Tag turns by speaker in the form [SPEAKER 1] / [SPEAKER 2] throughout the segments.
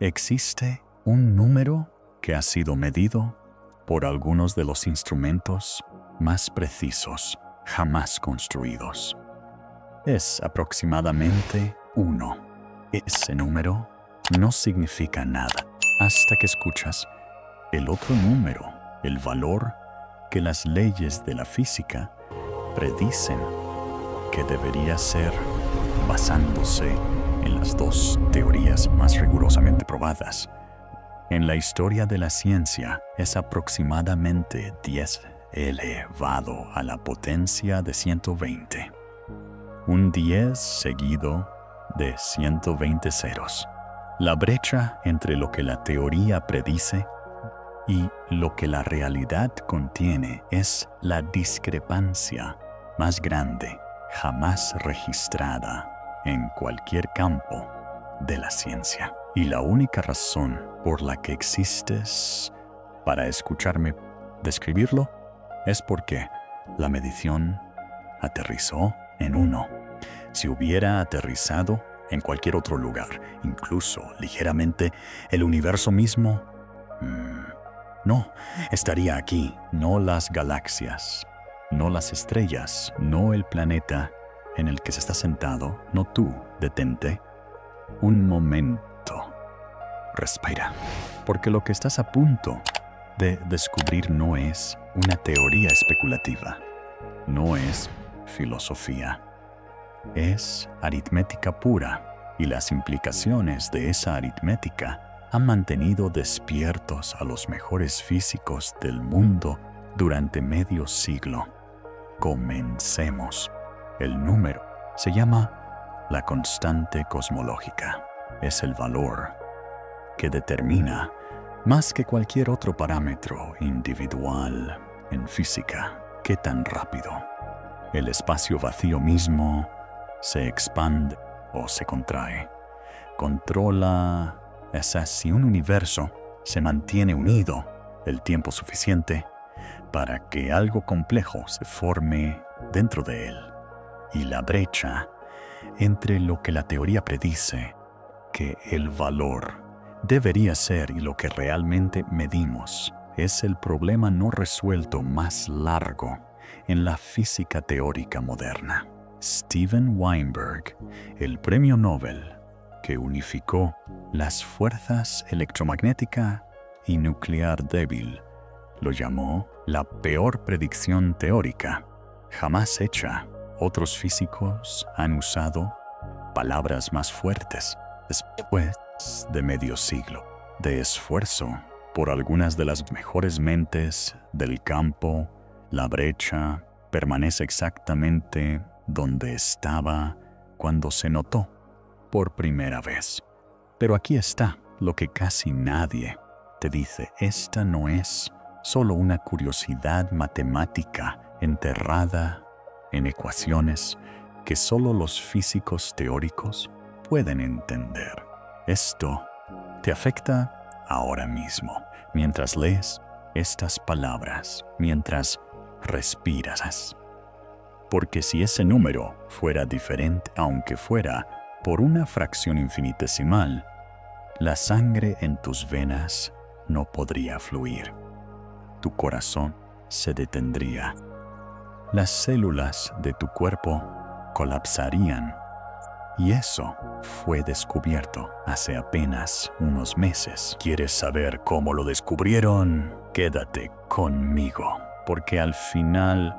[SPEAKER 1] Existe un número que ha sido medido por algunos de los instrumentos más precisos jamás construidos. Es aproximadamente 1. Ese número no significa nada hasta que escuchas el otro número, el valor que las leyes de la física predicen que debería ser basándose en las dos teorías más rigurosamente probadas. En la historia de la ciencia es aproximadamente 10 elevado a la potencia de 120. Un 10 seguido de 120 ceros. La brecha entre lo que la teoría predice y lo que la realidad contiene es la discrepancia más grande jamás registrada en cualquier campo de la ciencia. Y la única razón por la que existes para escucharme describirlo es porque la medición aterrizó en 1. Si hubiera aterrizado en cualquier otro lugar, incluso ligeramente el universo mismo, no estaría aquí, no las galaxias, no las estrellas, no el planeta en el que se está sentado, no tú. Detente un momento. Respira, porque lo que estás a punto de descubrir no es una teoría especulativa, no es filosofía, es aritmética pura, y las implicaciones de esa aritmética han mantenido despiertos a los mejores físicos del mundo durante medio siglo. Comencemos. El número se llama la constante cosmológica. Es el valor que determina, más que cualquier otro parámetro individual en física, qué tan rápido el espacio vacío mismo se expande o se contrae. Controla si un universo se mantiene unido el tiempo suficiente para que algo complejo se forme dentro de él. Y la brecha entre lo que la teoría predice que el valor debería ser y lo que realmente medimos es el problema no resuelto más largo en la física teórica moderna. Steven Weinberg, el premio Nobel que unificó las fuerzas electromagnética y nuclear débil, lo llamó la peor predicción teórica jamás hecha. Otros físicos han usado palabras más fuertes después de medio siglo de esfuerzo por algunas de las mejores mentes del campo. La brecha permanece exactamente donde estaba cuando se notó por primera vez. Pero aquí está lo que casi nadie te dice. Esta no es solo una curiosidad matemática enterrada en ecuaciones que solo los físicos teóricos pueden entender. Esto te afecta ahora mismo, mientras lees estas palabras, mientras respiras. Porque si ese número fuera diferente, aunque fuera por una fracción infinitesimal, la sangre en tus venas no podría fluir. Tu corazón se detendría. Las células de tu cuerpo colapsarían. Y eso fue descubierto hace apenas unos meses. ¿Quieres saber cómo lo descubrieron? Quédate conmigo, porque al final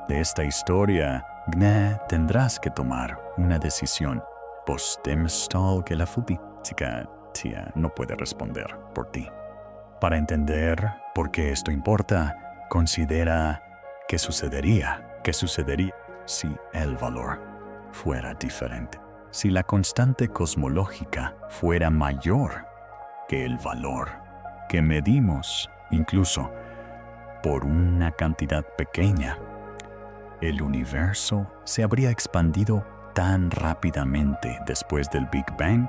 [SPEAKER 1] de esta historia, tendrás que tomar una decisión post-demostal que la física no puede responder por ti. Para entender por qué esto importa, considera qué sucedería si el valor fuera diferente. Si la constante cosmológica fuera mayor que el valor que medimos, incluso por una cantidad pequeña, el universo se habría expandido tan rápidamente después del Big Bang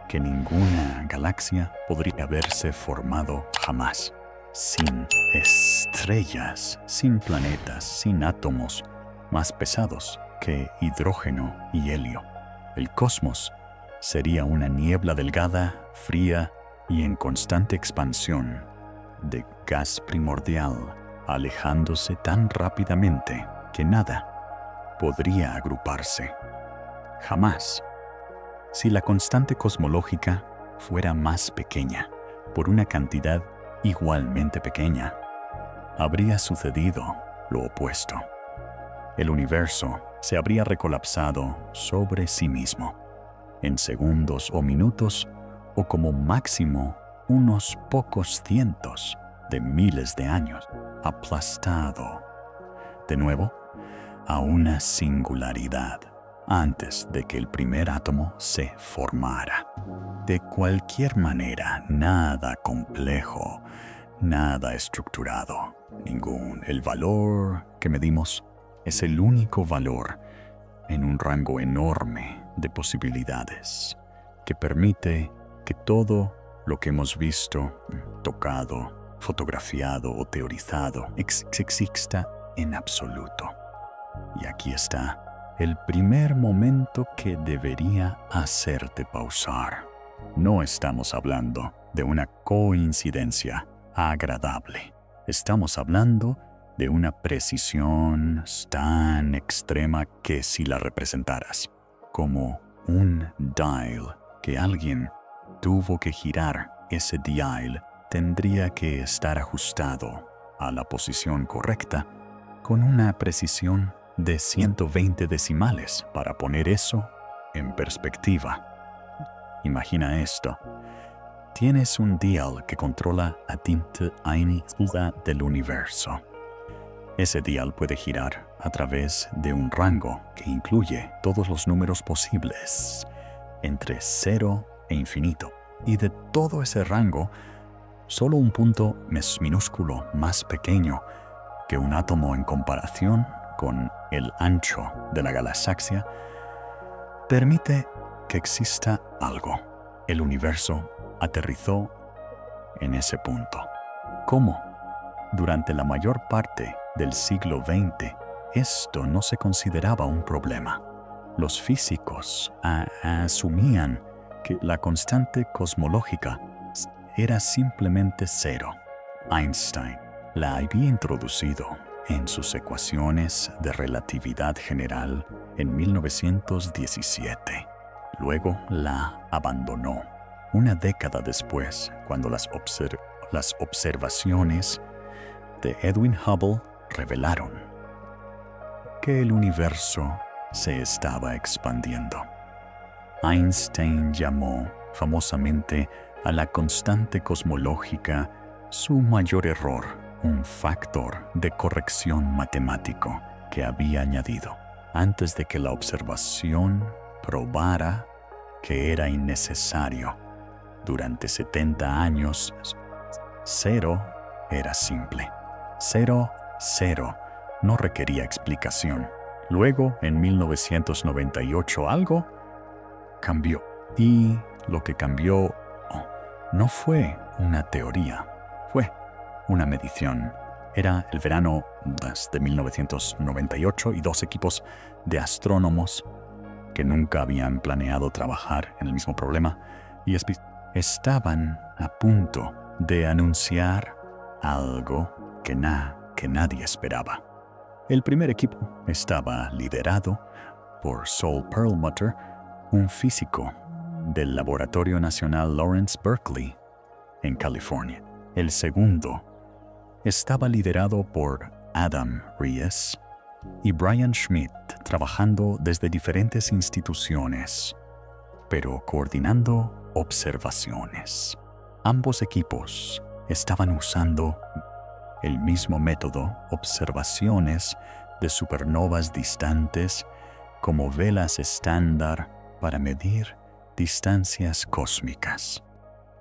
[SPEAKER 1] que ninguna galaxia podría haberse formado jamás. Sin estrellas, sin planetas, sin átomos más pesados que hidrógeno y helio. El cosmos sería una niebla delgada, fría y en constante expansión de gas primordial, alejándose tan rápidamente que nada podría agruparse. Jamás. Si la constante cosmológica fuera más pequeña, por una cantidad igualmente pequeña, habría sucedido lo opuesto. El universo se habría recolapsado sobre sí mismo, en segundos o minutos, o como máximo unos pocos cientos de miles de años, aplastado de nuevo a una singularidad antes de que el primer átomo se formara. De cualquier manera, nada complejo, nada estructurado, el valor que medimos es el único valor en un rango enorme de posibilidades que permite que todo lo que hemos visto, tocado, fotografiado o teorizado exista en absoluto. Y aquí está el primer momento que debería hacerte pausar. No estamos hablando de una coincidencia agradable. Estamos hablando de una precisión tan extrema que si la representaras como un dial que alguien tuvo que girar, ese dial tendría que estar ajustado a la posición correcta con una precisión de 120 decimales para poner eso en perspectiva. Imagina esto. Tienes un dial que controla a tinte del universo. Ese dial puede girar a través de un rango que incluye todos los números posibles, entre 0 e infinito. Y de todo ese rango, solo un punto minúsculo más pequeño que un átomo en comparación con el ancho de la galaxia permite que exista algo. El universo aterrizó en ese punto. ¿Cómo? Durante la mayor parte del siglo XX, esto no se consideraba un problema. Los físicos asumían que la constante cosmológica era simplemente cero. Einstein la había introducido en sus ecuaciones de relatividad general en 1917. Luego la abandonó. Una década después, cuando las observaciones de Edwin Hubble revelaron que el universo se estaba expandiendo. Einstein llamó famosamente a la constante cosmológica su mayor error, un factor de corrección matemático que había añadido antes de que la observación probara que era innecesario. Durante 70 años, cero era simple. Cero no requería explicación. Luego, en 1998, algo cambió. Y lo que cambió no fue una teoría, fue una medición. Era el verano de 1998 y dos equipos de astrónomos que nunca habían planeado trabajar en el mismo problema y estaban a punto de anunciar algo que nadie esperaba. El primer equipo estaba liderado por Saul Perlmutter, un físico del Laboratorio Nacional Lawrence Berkeley en California. El segundo estaba liderado por Adam Rees y Brian Schmidt, trabajando desde diferentes instituciones, pero coordinando observaciones. Ambos equipos estaban usando el mismo método, observaciones de supernovas distantes como velas estándar para medir distancias cósmicas.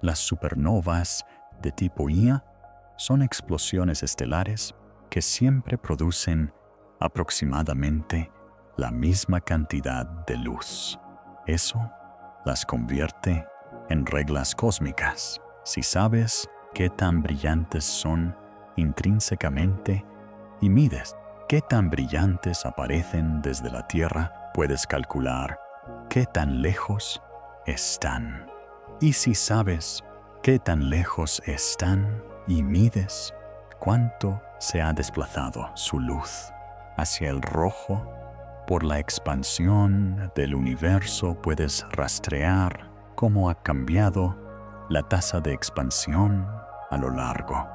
[SPEAKER 1] Las supernovas de tipo Ia son explosiones estelares que siempre producen aproximadamente la misma cantidad de luz. Eso las convierte en reglas cósmicas. Si sabes qué tan brillantes son intrínsecamente y mides qué tan brillantes aparecen desde la Tierra, puedes calcular qué tan lejos están. Y si sabes ¿Qué tan lejos están? Y mides cuánto se ha desplazado su luz hacia el rojo. Por la expansión del universo puedes rastrear cómo ha cambiado la tasa de expansión a lo largo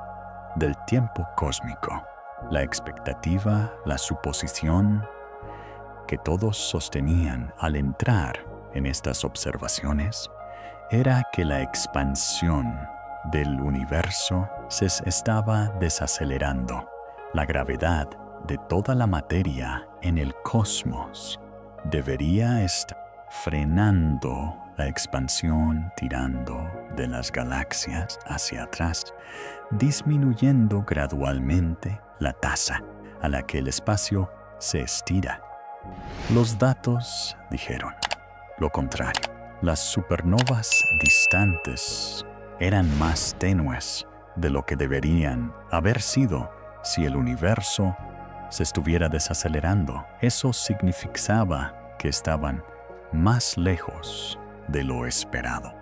[SPEAKER 1] del tiempo cósmico. La expectativa, la suposición que todos sostenían al entrar en estas observaciones era que la expansión del universo se estaba desacelerando. La gravedad de toda la materia en el cosmos debería estar frenando la expansión, tirando de las galaxias hacia atrás, disminuyendo gradualmente la tasa a la que el espacio se estira. Los datos dijeron lo contrario. Las supernovas distantes eran más tenues de lo que deberían haber sido si el universo se estuviera desacelerando. Eso significaba que estaban más lejos de lo esperado,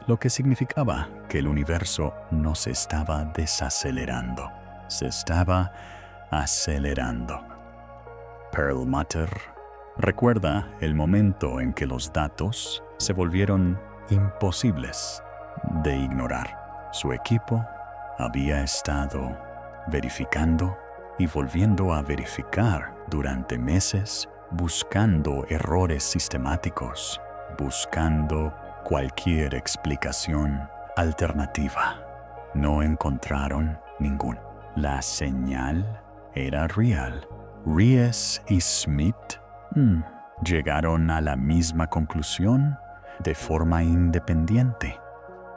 [SPEAKER 1] lo que significaba que el universo no se estaba desacelerando, se estaba acelerando. Perlmutter recuerda el momento en que los datos se volvieron imposibles de ignorar. Su equipo había estado verificando y volviendo a verificar durante meses, buscando errores sistemáticos, buscando cualquier explicación alternativa. No encontraron ninguna. La señal era real. Ries y Smith llegaron a la misma conclusión de forma independiente.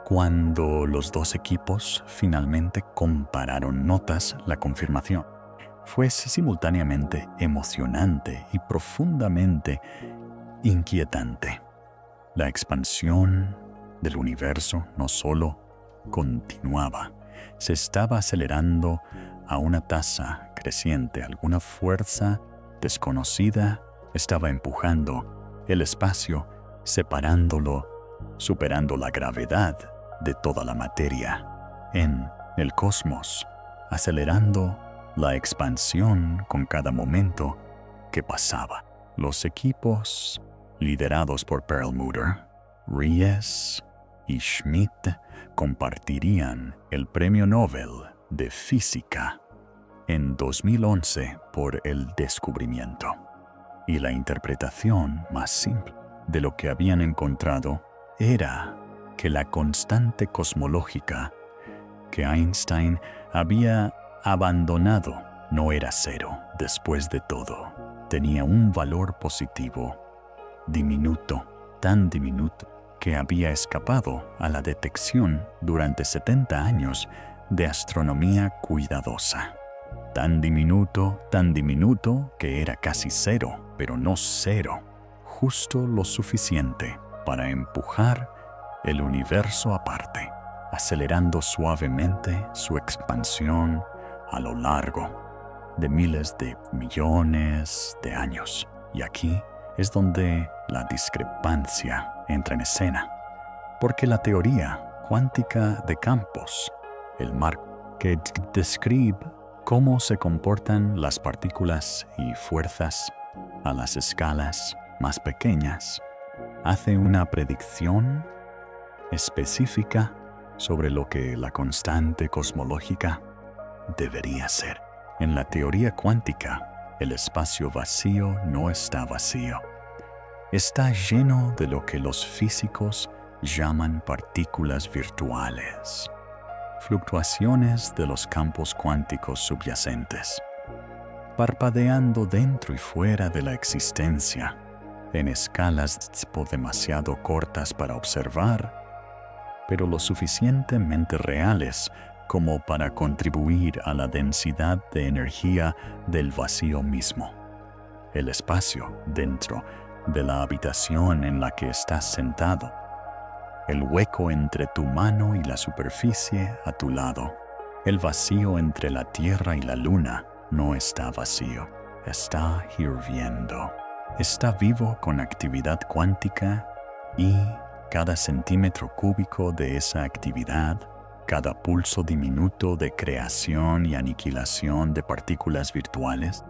[SPEAKER 1] Cuando los dos equipos finalmente compararon notas, la confirmación fue simultáneamente emocionante y profundamente inquietante. La expansión del universo no solo continuaba, se estaba acelerando a una tasa creciente. Alguna fuerza desconocida estaba empujando el espacio, separándolo, superando la gravedad de toda la materia en el cosmos, acelerando la expansión con cada momento que pasaba. Los equipos liderados por Perlmutter, Ries y Schmidt compartirían el Premio Nobel de Física en 2011 por el descubrimiento. Y la interpretación más simple de lo que habían encontrado era que la constante cosmológica que Einstein había abandonado no era cero. Después de todo, tenía un valor positivo diminuto, tan diminuto que había escapado a la detección durante 70 años de astronomía cuidadosa. Tan diminuto que era casi cero, pero no cero, justo lo suficiente para empujar el universo aparte, acelerando suavemente su expansión a lo largo de miles de millones de años. Y aquí es donde la discrepancia entra en escena, porque la teoría cuántica de campos, el marco que describe cómo se comportan las partículas y fuerzas a las escalas más pequeñas, hace una predicción específica sobre lo que la constante cosmológica debería ser. En la teoría cuántica, el espacio vacío no está vacío. Está lleno de lo que los físicos llaman partículas virtuales, fluctuaciones de los campos cuánticos subyacentes, parpadeando dentro y fuera de la existencia, en escalas demasiado cortas para observar, pero lo suficientemente reales como para contribuir a la densidad de energía del vacío mismo. El espacio dentro de la habitación en la que estás sentado, el hueco entre tu mano y la superficie a tu lado, el vacío entre la Tierra y la Luna no está vacío, está hirviendo, está vivo con actividad cuántica y Cada centímetro cúbico de esa actividad, cada pulso diminuto de creación y aniquilación de partículas virtuales,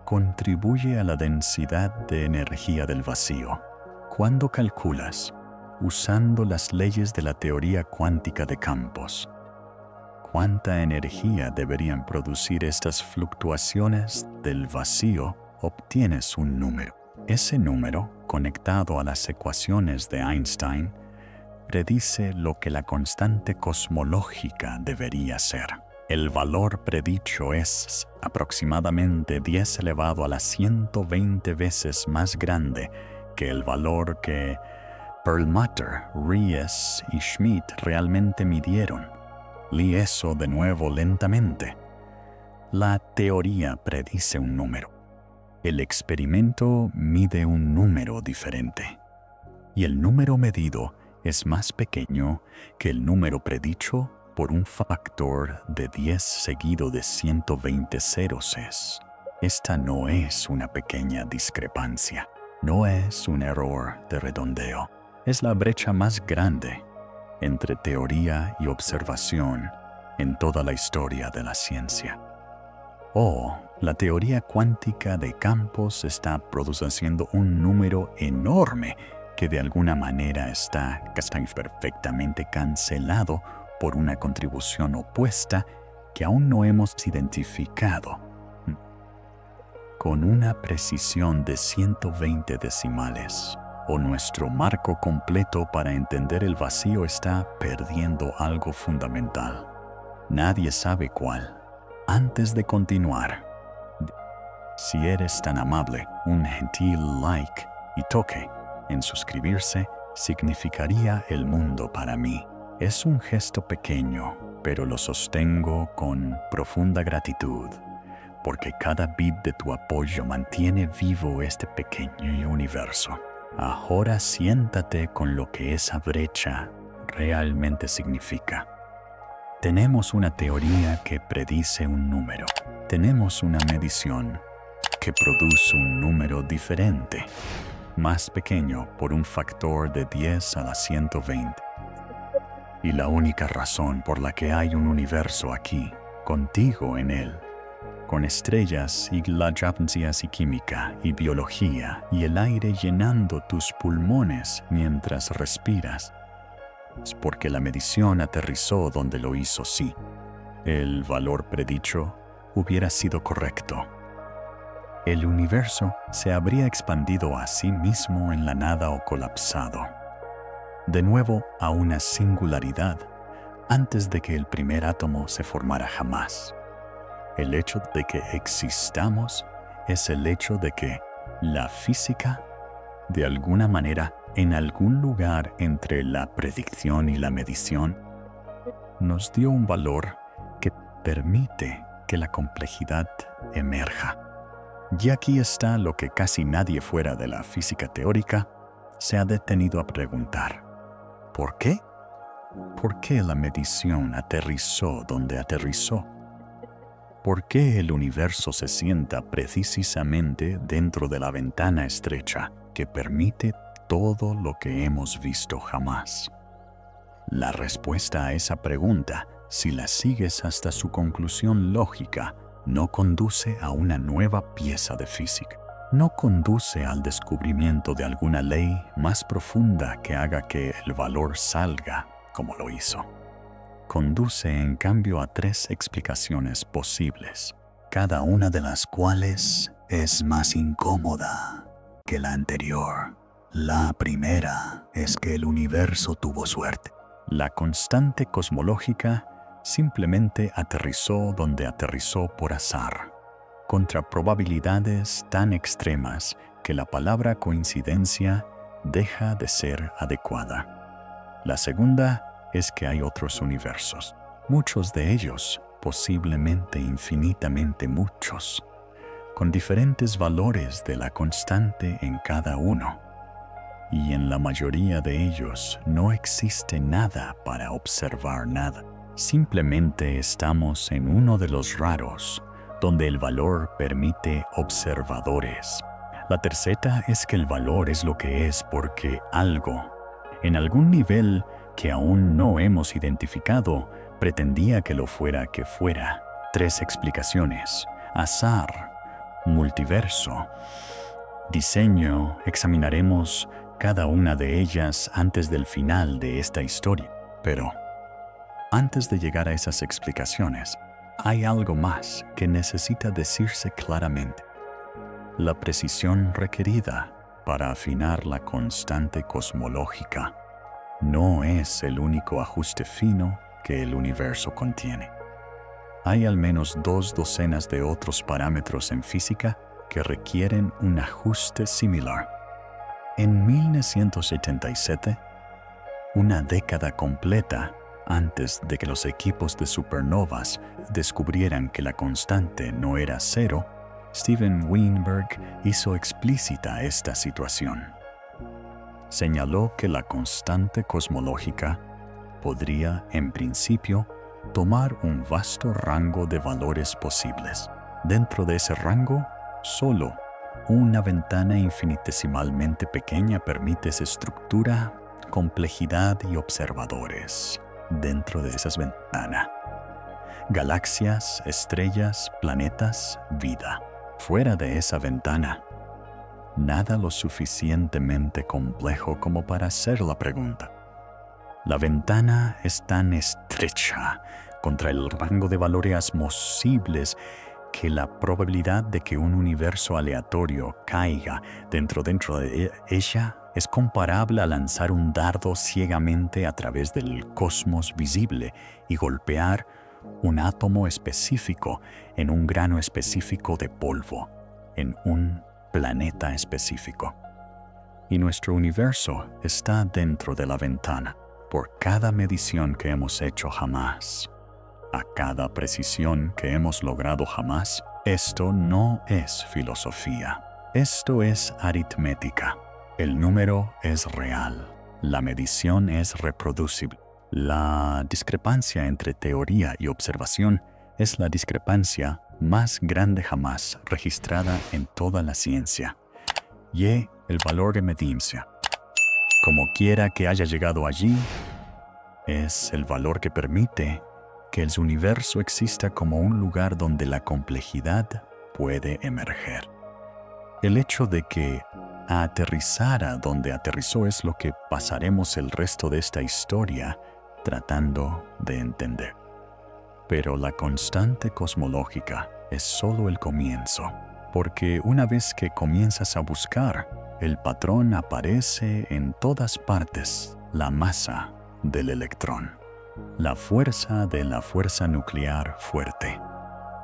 [SPEAKER 1] contribuye a la densidad de energía del vacío. Cuando calculas, usando las leyes de la teoría cuántica de campos, cuánta energía deberían producir estas fluctuaciones del vacío, obtienes un número. Ese número, conectado a las ecuaciones de Einstein, predice lo que la constante cosmológica debería ser. El valor predicho es aproximadamente 10 elevado a la 120 veces más grande que el valor que Perlmutter, Ries y Schmidt realmente midieron. Leí eso de nuevo lentamente. La teoría predice un número. El experimento mide un número diferente. Y el número medido es más pequeño que el número predicho por un factor de 10 seguido de 120 ceros. Esta no es una pequeña discrepancia. No es un error de redondeo. Es la brecha más grande entre teoría y observación en toda la historia de la ciencia. La teoría cuántica de campos está produciendo un número enorme que de alguna manera está casi perfectamente cancelado por una contribución opuesta que aún no hemos identificado. Con una precisión de 120 decimales, o nuestro marco completo para entender el vacío está perdiendo algo fundamental. Nadie sabe cuál. Antes de continuar, si eres tan amable, un gentil like y toque en suscribirse significaría el mundo para mí. Es un gesto pequeño, pero lo sostengo con profunda gratitud, porque cada bit de tu apoyo mantiene vivo este pequeño universo. Ahora siéntate con lo que esa brecha realmente significa. Tenemos una teoría que predice un número. Tenemos una medición que produce un número diferente, más pequeño por un factor de 10 a la 120. Y la única razón por la que hay un universo aquí, contigo en él, con estrellas y glaciares y química y biología y el aire llenando tus pulmones mientras respiras, es porque la medición aterrizó donde lo hizo, sí. El valor predicho hubiera sido correcto. El universo se habría expandido a sí mismo en la nada o colapsado, de nuevo a una singularidad, antes de que el primer átomo se formara jamás. El hecho de que existamos es el hecho de que la física, de alguna manera, en algún lugar entre la predicción y la medición, nos dio un valor que permite que la complejidad emerja. Y aquí está lo que casi nadie fuera de la física teórica se ha detenido a preguntar. ¿Por qué? ¿Por qué la medición aterrizó donde aterrizó? ¿Por qué el universo se sienta precisamente dentro de la ventana estrecha que permite todo lo que hemos visto jamás? La respuesta a esa pregunta, si la sigues hasta su conclusión lógica, no conduce a una nueva pieza de física. No conduce al descubrimiento de alguna ley más profunda que haga que el valor salga como lo hizo. Conduce en cambio a 3 explicaciones posibles, cada una de las cuales es más incómoda que la anterior. La primera es que el universo tuvo suerte. La constante cosmológica simplemente aterrizó donde aterrizó por azar, contra probabilidades tan extremas que la palabra coincidencia deja de ser adecuada. La segunda es que hay otros universos, muchos de ellos, posiblemente infinitamente muchos, con diferentes valores de la constante en cada uno. Y en la mayoría de ellos no existe nada para observar nada. Simplemente estamos en uno de los raros, donde el valor permite observadores. La tercera es que el valor es lo que es porque algo, en algún nivel que aún no hemos identificado, pretendía que lo fuera que fuera. 3 explicaciones: azar, multiverso, diseño. Examinaremos cada una de ellas antes del final de esta historia. Pero antes de llegar a esas explicaciones, hay algo más que necesita decirse claramente. La precisión requerida para afinar la constante cosmológica no es el único ajuste fino que el universo contiene. Hay al menos 2 docenas de otros parámetros en física que requieren un ajuste similar. En 1977, una década completa antes de que los equipos de supernovas descubrieran que la constante no era cero, Steven Weinberg hizo explícita esta situación. Señaló que la constante cosmológica podría, en principio, tomar un vasto rango de valores posibles. Dentro de ese rango, solo una ventana infinitesimalmente pequeña permite esa estructura, complejidad y observadores. Dentro de esas ventanas, galaxias, estrellas, planetas, vida. Fuera de esa ventana, nada lo suficientemente complejo como para hacer la pregunta. La ventana es tan estrecha contra el rango de valores posibles que la probabilidad de que un universo aleatorio caiga dentro de ella es comparable a lanzar un dardo ciegamente a través del cosmos visible y golpear un átomo específico en un grano específico de polvo, en un planeta específico. Y nuestro universo está dentro de la ventana. Por cada medición que hemos hecho jamás, a cada precisión que hemos logrado jamás, esto no es filosofía. Esto es aritmética. El número es real. La medición es reproducible. La discrepancia entre teoría y observación es la discrepancia más grande jamás registrada en toda la ciencia. Y el valor de medincia, como quiera que haya llegado allí, es el valor que permite que el universo exista como un lugar donde la complejidad puede emerger. El hecho de que aterrizara donde aterrizó es lo que pasaremos el resto de esta historia tratando de entender. Pero la constante cosmológica es solo el comienzo, porque una vez que comienzas a buscar, el patrón aparece en todas partes: la masa del electrón, la fuerza de la fuerza nuclear fuerte,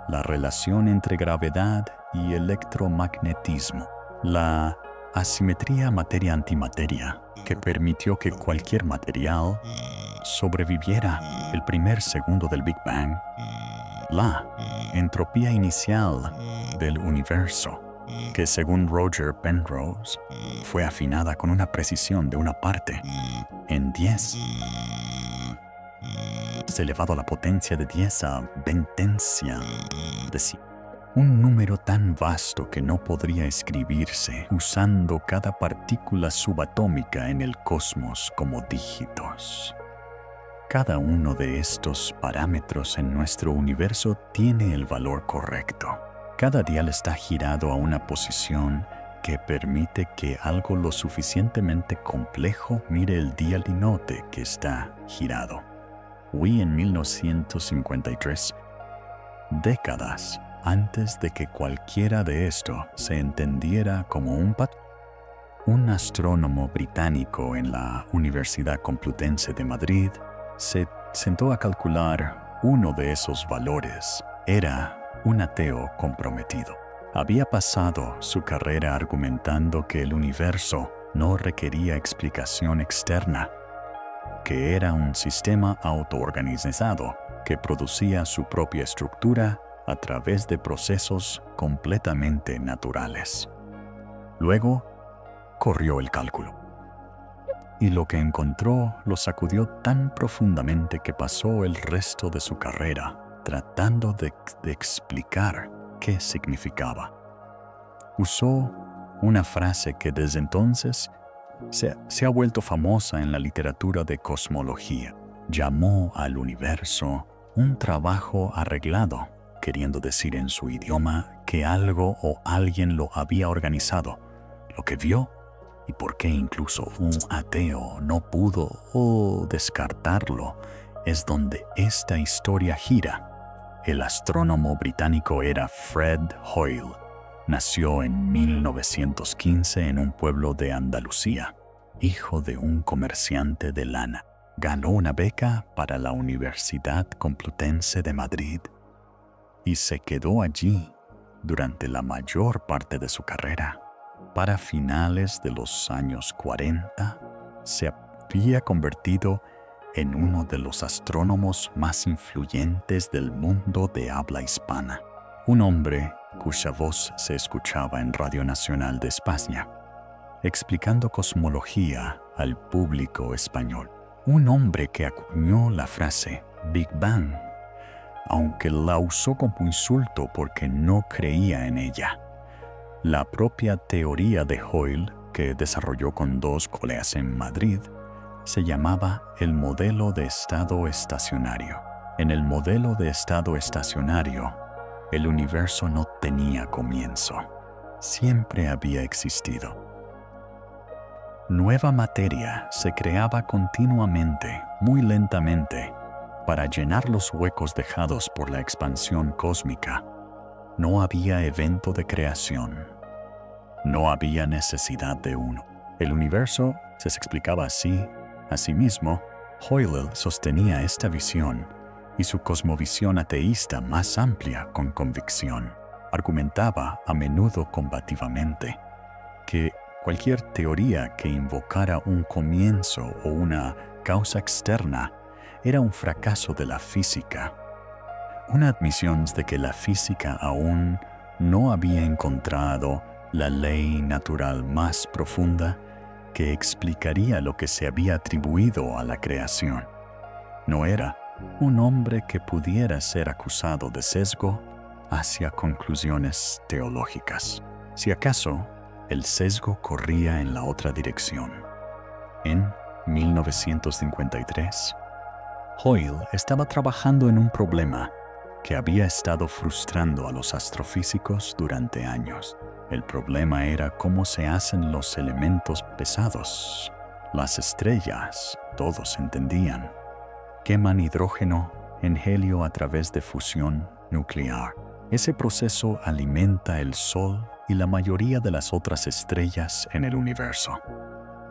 [SPEAKER 1] la relación entre gravedad y electromagnetismo, la asimetría materia-antimateria que permitió que cualquier material sobreviviera el primer segundo del Big Bang, la entropía inicial del universo, que según Roger Penrose fue afinada con una precisión de una parte en 10 elevado a la potencia de 10 a ventencia de 100. Un número tan vasto que no podría escribirse usando cada partícula subatómica en el cosmos como dígitos. Cada uno de estos parámetros en nuestro universo tiene el valor correcto. Cada dial está girado a una posición que permite que algo lo suficientemente complejo mire el dialinote que está girado. En 1953, décadas antes de que cualquiera de esto se entendiera como un patrón, un astrónomo británico en la Universidad Complutense de Madrid se sentó a calcular uno de esos valores. Era un ateo comprometido. Había pasado su carrera argumentando que el universo no requería explicación externa, que era un sistema autoorganizado que producía su propia estructura a través de procesos completamente naturales. Luego, corrió el cálculo. Y lo que encontró lo sacudió tan profundamente que pasó el resto de su carrera tratando de explicar qué significaba. Usó una frase que desde entonces se ha vuelto famosa en la literatura de cosmología. Llamó al universo un trabajo arreglado, queriendo decir en su idioma que algo o alguien lo había organizado. Lo que vio y por qué incluso un ateo no pudo descartarlo es donde esta historia gira. El astrónomo británico era Fred Hoyle. Nació en 1915 en un pueblo de Andalucía, hijo de un comerciante de lana. Ganó una beca para la Universidad Complutense de Madrid y se quedó allí durante la mayor parte de su carrera. Para finales de los años 40, se había convertido en uno de los astrónomos más influyentes del mundo de habla hispana. Un hombre cuya voz se escuchaba en Radio Nacional de España, explicando cosmología al público español. Un hombre que acuñó la frase Big Bang, aunque la usó como insulto porque no creía en ella. La propia teoría de Hoyle, que desarrolló con 2 colegas en Madrid, se llamaba el modelo de estado estacionario. En el modelo de estado estacionario, el universo no tenía comienzo. Siempre había existido. Nueva materia se creaba continuamente, muy lentamente, para llenar los huecos dejados por la expansión cósmica. No había evento de creación. No había necesidad de uno. El universo se explicaba así. Asimismo, Hoyle sostenía esta visión y su cosmovisión ateísta más amplia con convicción. Argumentaba a menudo combativamente que cualquier teoría que invocara un comienzo o una causa externa era un fracaso de la física. Una admisión de que la física aún no había encontrado la ley natural más profunda que explicaría lo que se había atribuido a la creación. No era un hombre que pudiera ser acusado de sesgo hacia conclusiones teológicas. Si acaso, el sesgo corría en la otra dirección. En 1953, Hoyle estaba trabajando en un problema que había estado frustrando a los astrofísicos durante años. El problema era cómo se hacen los elementos pesados. Las estrellas, todos entendían, queman hidrógeno en helio a través de fusión nuclear. Ese proceso alimenta el Sol y la mayoría de las otras estrellas en el universo.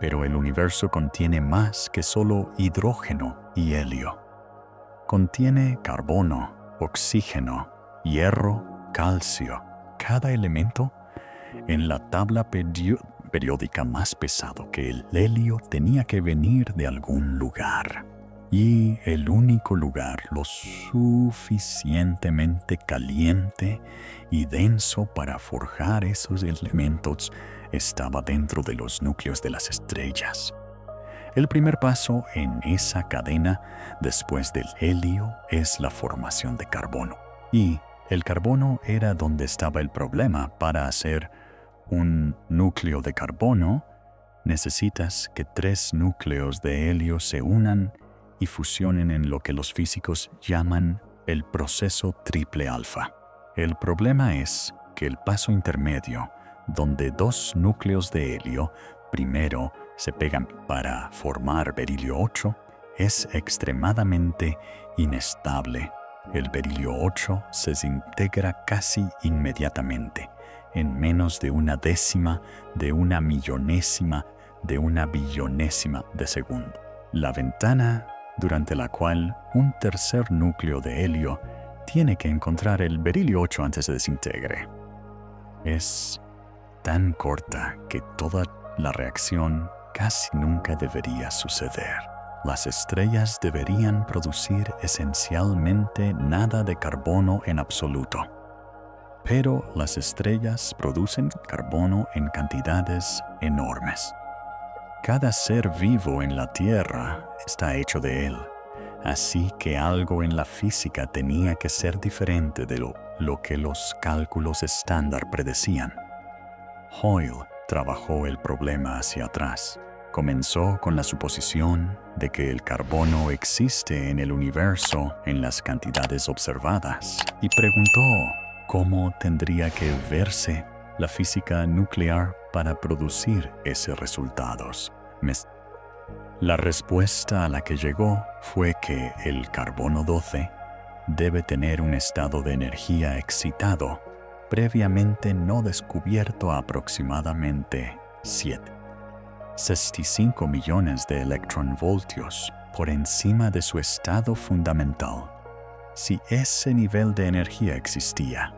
[SPEAKER 1] Pero el universo contiene más que solo hidrógeno y helio. Contiene carbono, oxígeno, hierro, calcio. Cada elemento en la tabla periódica más pesado que el helio tenía que venir de algún lugar. Y el único lugar lo suficientemente caliente y denso para forjar esos elementos estaba dentro de los núcleos de las estrellas. El primer paso en esa cadena después del helio es la formación de carbono. Y el carbono era donde estaba el problema. Para hacer un núcleo de carbono, necesitas que 3 núcleos de helio se unan y fusionen en lo que los físicos llaman el proceso triple alfa. El problema es que el paso intermedio, donde 2 núcleos de helio primero se pegan para formar berilio 8, es extremadamente inestable. El berilio 8 se desintegra casi inmediatamente, en menos de 1/10 de 1/1000.000 de 1/1000.000 de segundo. La ventana durante la cual un tercer núcleo de helio tiene que encontrar el berilio 8 antes de desintegre es tan corta que toda la reacción casi nunca debería suceder. Las estrellas deberían producir esencialmente nada de carbono en absoluto. Pero las estrellas producen carbono en cantidades enormes. Cada ser vivo en la Tierra está hecho de él, así que algo en la física tenía que ser diferente de lo que los cálculos estándar predecían. Hoyle trabajó el problema hacia atrás. Comenzó con la suposición de que el carbono existe en el universo en las cantidades observadas y preguntó cómo tendría que verse la física nuclear para producir esos resultados. La respuesta a la que llegó fue que el carbono 12 debe tener un estado de energía excitado previamente no descubierto a aproximadamente 65 millones de electronvoltios por encima de su estado fundamental. Si ese nivel de energía existía,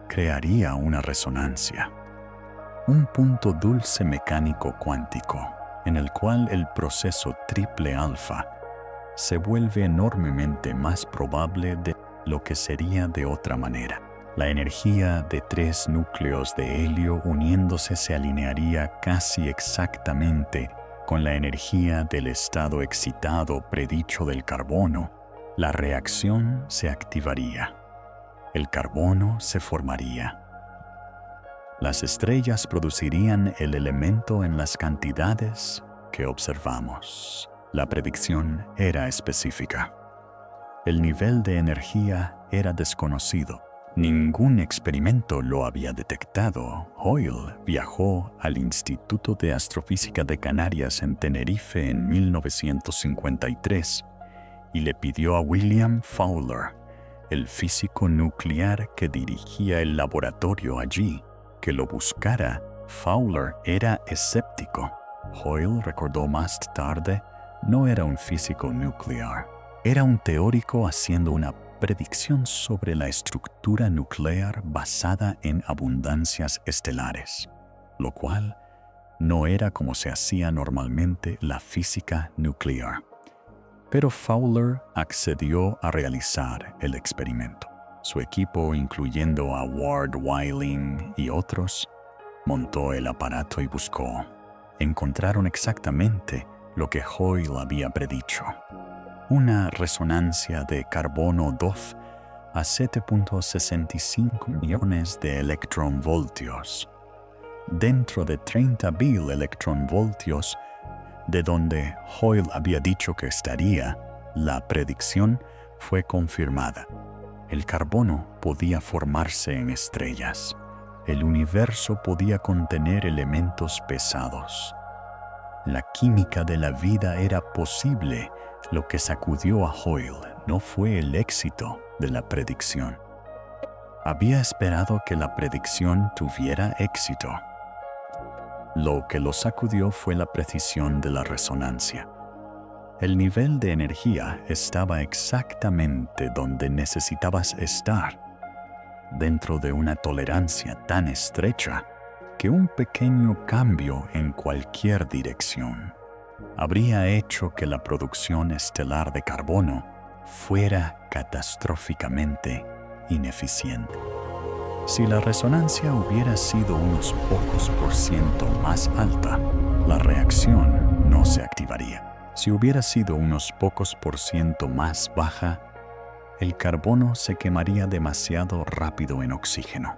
[SPEAKER 1] crearía una resonancia, un punto dulce mecánico cuántico en el cual el proceso triple alfa se vuelve enormemente más probable de lo que sería de otra manera. La energía de 3 núcleos de helio uniéndose se alinearía casi exactamente con la energía del estado excitado predicho del carbono. La reacción se activaría. El carbono se formaría. Las estrellas producirían el elemento en las cantidades que observamos. La predicción era específica. El nivel de energía era desconocido. Ningún experimento lo había detectado. Hoyle viajó al Instituto de Astrofísica de Canarias en Tenerife en 1953 y le pidió a William Fowler, el físico nuclear que dirigía el laboratorio allí, que lo buscara. Fowler era escéptico. Hoyle recordó más tarde, no era un físico nuclear, era un teórico haciendo una predicción sobre la estructura nuclear basada en abundancias estelares, lo cual no era como se hacía normalmente la física nuclear. Pero Fowler accedió a realizar el experimento. Su equipo, incluyendo a Ward Whiling y otros, montó el aparato y buscó. Encontraron exactamente lo que Hoyle había predicho. Una resonancia de carbono 2 a 7.65 millones de electronvoltios, dentro de 30.000 electronvoltios, de donde Hoyle había dicho que estaría. La predicción fue confirmada. El carbono podía formarse en estrellas. El universo podía contener elementos pesados. La química de la vida era posible. Lo que sacudió a Hoyle no fue el éxito de la predicción. Había esperado que la predicción tuviera éxito. Lo que lo sacudió fue la precisión de la resonancia. El nivel de energía estaba exactamente donde necesitabas estar, dentro de una tolerancia tan estrecha que un pequeño cambio en cualquier dirección habría hecho que la producción estelar de carbono fuera catastróficamente ineficiente. Si la resonancia hubiera sido unos pocos % más alta, la reacción no se activaría. Si hubiera sido unos pocos % más baja, el carbono se quemaría demasiado rápido en oxígeno,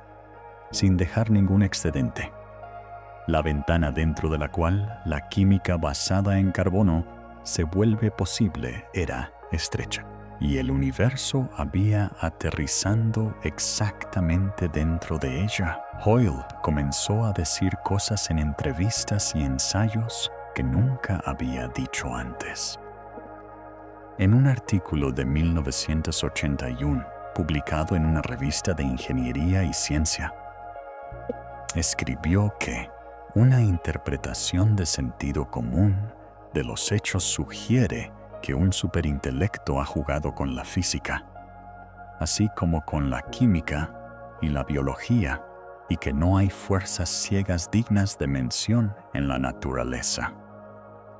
[SPEAKER 1] sin dejar ningún excedente. La ventana dentro de la cual la química basada en carbono se vuelve posible era estrecha, y el universo había aterrizando exactamente dentro de ella. Hoyle comenzó a decir cosas en entrevistas y ensayos que nunca había dicho antes. En un artículo de 1981, publicado en una revista de ingeniería y ciencia, escribió que una interpretación de sentido común de los hechos sugiere que un superintelecto ha jugado con la física, así como con la química y la biología, y que no hay fuerzas ciegas dignas de mención en la naturaleza.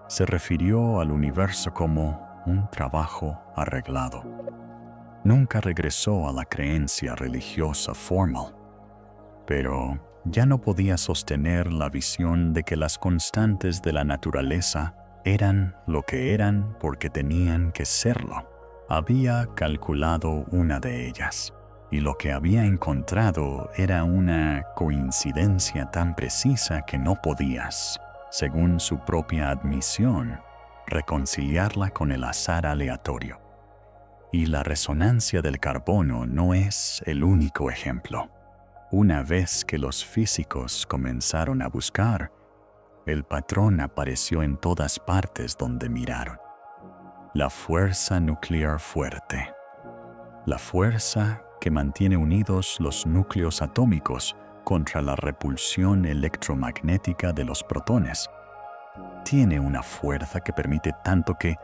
[SPEAKER 1] Se refirió al universo como un trabajo arreglado. Nunca regresó a la creencia religiosa formal, pero ya no podía sostener la visión de que las constantes de la naturaleza eran lo que eran porque tenían que serlo. Había calculado una de ellas, y lo que había encontrado era una coincidencia tan precisa que no podías según su propia admisión, reconciliarla con el azar aleatorio. Y la resonancia del carbono no es el único ejemplo. Una vez que los físicos comenzaron a buscar, el patrón apareció en todas partes donde miraron. La fuerza nuclear fuerte. La fuerza que mantiene unidos los núcleos atómicos contra la repulsión electromagnética de los protones. Tiene una fuerza que permite tanto que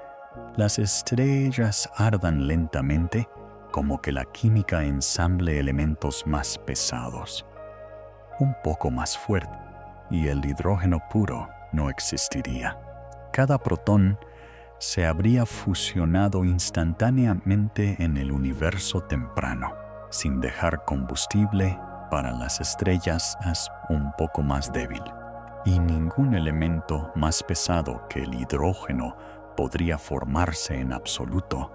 [SPEAKER 1] las estrellas ardan lentamente como que la química ensamble elementos más pesados, un poco más fuerte, y el hidrógeno puro no existiría. Cada protón se habría fusionado instantáneamente en el universo temprano, sin dejar combustible para las estrellas un poco más débil. Y ningún elemento más pesado que el hidrógeno podría formarse en absoluto.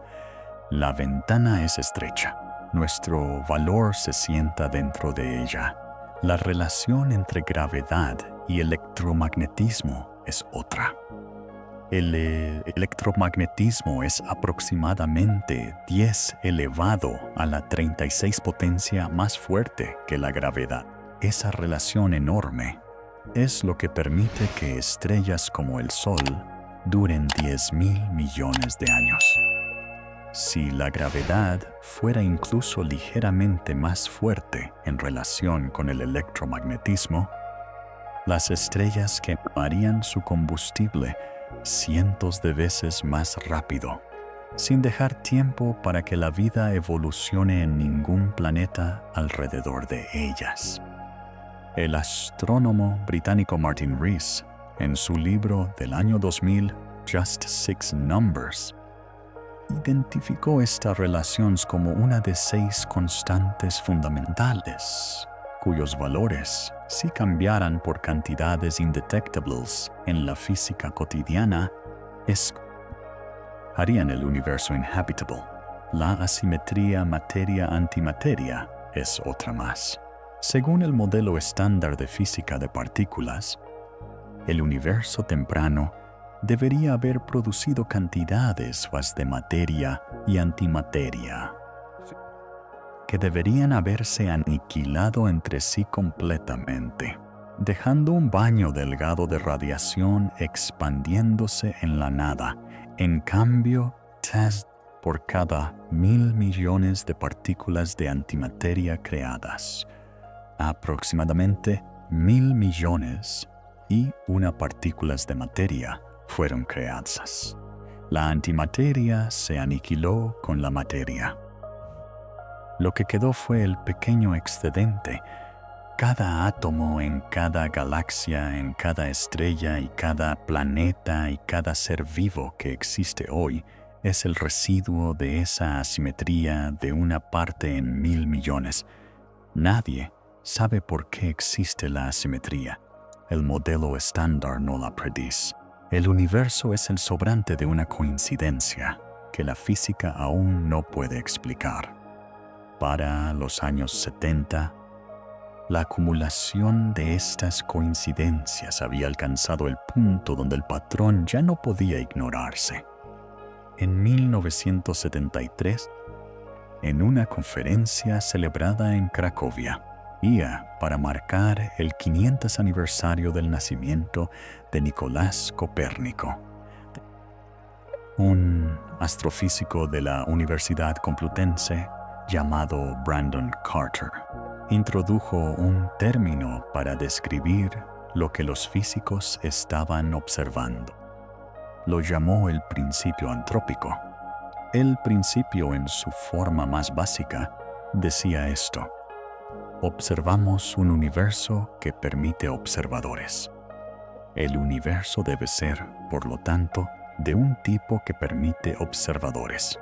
[SPEAKER 1] La ventana es estrecha. Nuestro valor se sienta dentro de ella. La relación entre gravedad y electromagnetismo es otra. El electromagnetismo es aproximadamente 10 elevado a la 36 potencia más fuerte que la gravedad. Esa relación enorme es lo que permite que estrellas como el Sol duren 10.000 millones de años. Si la gravedad fuera incluso ligeramente más fuerte en relación con el electromagnetismo, las estrellas quemarían su combustible cientos de veces más rápido, sin dejar tiempo para que la vida evolucione en ningún planeta alrededor de ellas. El astrónomo británico Martin Rees, en su libro del año 2000, Just Six Numbers, identificó estas relaciones como una de 6 constantes fundamentales, cuyos valores, si cambiaran por cantidades indetectables en la física cotidiana, harían el universo inhabitable. La asimetría materia-antimateria es otra más. Según el modelo estándar de física de partículas, el universo temprano debería haber producido cantidades de materia y antimateria que deberían haberse aniquilado entre sí completamente, dejando un baño delgado de radiación expandiéndose en la nada. En cambio, por cada 1.000 millones de partículas de antimateria creadas, aproximadamente 1.000 millones y una partículas de materia fueron creadas. La antimateria se aniquiló con la materia. Lo que quedó fue el pequeño excedente. Cada átomo en cada galaxia, en cada estrella y cada planeta y cada ser vivo que existe hoy es el residuo de esa asimetría de una parte en 1.000 millones. Nadie sabe por qué existe la asimetría. El modelo estándar no la predice. El universo es el sobrante de una coincidencia que la física aún no puede explicar. Para los años 70, la acumulación de estas coincidencias había alcanzado el punto donde el patrón ya no podía ignorarse. En 1973, en una conferencia celebrada en Cracovia, para marcar el 500 aniversario del nacimiento de Nicolás Copérnico, un astrofísico de la Universidad Complutense llamado Brandon Carter, introdujo un término para describir lo que los físicos estaban observando. Lo llamó el principio antrópico. El principio, en su forma más básica, decía esto: observamos un universo que permite observadores. El universo debe ser, por lo tanto, de un tipo que permite observadores.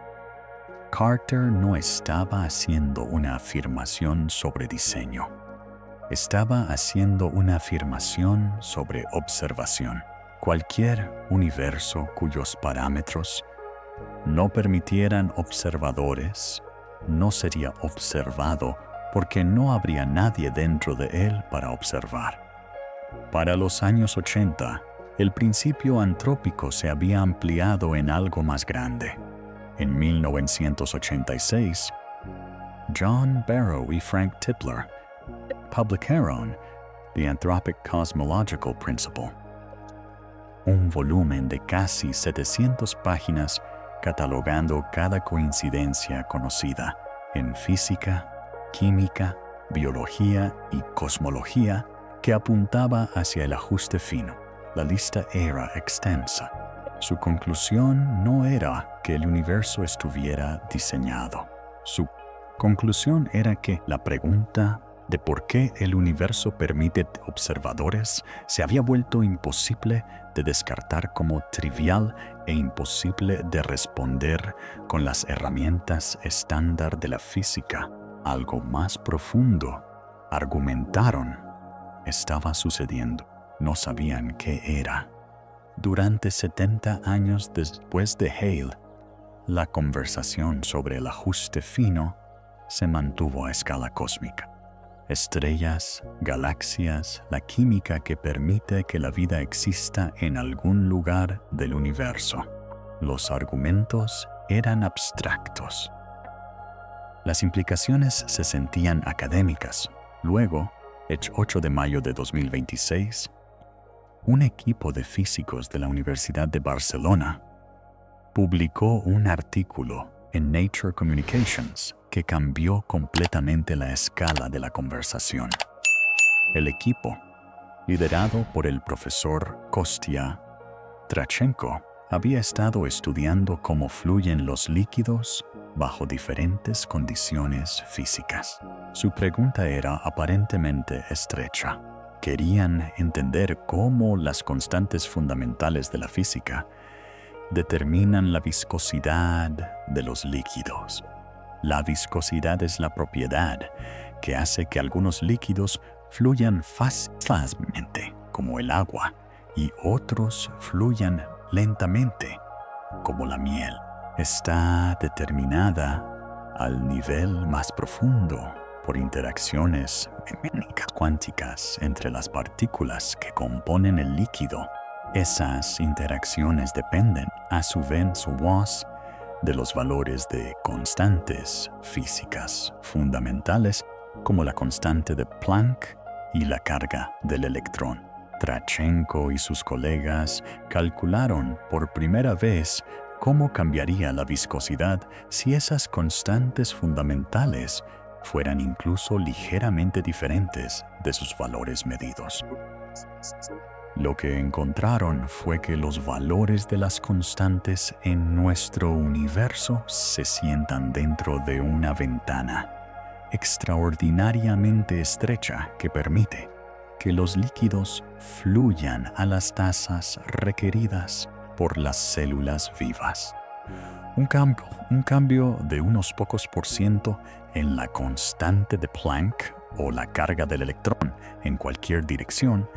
[SPEAKER 1] Carter no estaba haciendo una afirmación sobre diseño. Estaba haciendo una afirmación sobre observación. Cualquier universo cuyos parámetros no permitieran observadores no sería observado porque no habría nadie dentro de él para observar. Para los años 80, El principio antrópico se había ampliado en algo más grande. En 1986, John Barrow y Frank Tipler publicaron The Anthropic Cosmological Principle, un volumen de casi 700 páginas catalogando cada coincidencia conocida en física, química, biología y cosmología que apuntaba hacia el ajuste fino. La lista era extensa. Su conclusión no era que el universo estuviera diseñado. Su conclusión era que la pregunta de por qué el universo permite observadores se había vuelto imposible de descartar como trivial e imposible de responder con las herramientas estándar de la física. Algo más profundo, argumentaron, estaba sucediendo. No sabían qué era. Durante 70 años después de Hale, la conversación sobre el ajuste fino se mantuvo a escala cósmica. Estrellas, galaxias, la química que permite que la vida exista en algún lugar del universo. Los argumentos eran abstractos. Las implicaciones se sentían académicas. Luego, el 8 de mayo de 2026, un equipo de físicos de la Universidad de Barcelona publicó un artículo en Nature Communications que cambió completamente la escala de la conversación. El equipo, liderado por el profesor Kostya Trachenko, había estado estudiando cómo fluyen los líquidos bajo diferentes condiciones físicas. Su pregunta era aparentemente estrecha. Querían entender cómo las constantes fundamentales de la física determinan la viscosidad de los líquidos. La viscosidad es la propiedad que hace que algunos líquidos fluyan fácilmente, como el agua, y otros fluyan lentamente, como la miel. Está determinada al nivel más profundo por interacciones mecánicas cuánticas entre las partículas que componen el líquido. Esas interacciones dependen, a su vez, de los valores de constantes físicas fundamentales, como la constante de Planck y la carga del electrón. Trachenko y sus colegas calcularon por primera vez cómo cambiaría la viscosidad si esas constantes fundamentales fueran incluso ligeramente diferentes de sus valores medidos. Lo que encontraron fue que los valores de las constantes en nuestro universo se sientan dentro de una ventana extraordinariamente estrecha que permite que los líquidos fluyan a las tasas requeridas por las células vivas. Un cambio de unos pocos % en la constante de Planck o la carga del electrón en cualquier dirección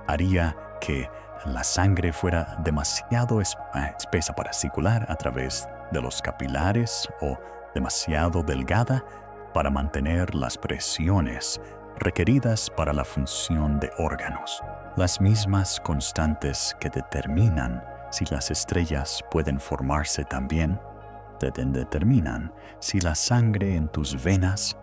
[SPEAKER 1] haría que la sangre fuera demasiado espesa para circular a través de los capilares o demasiado delgada para mantener las presiones requeridas para la función de órganos. Las mismas constantes que determinan si las estrellas pueden formarse también determinan si la sangre en tus venas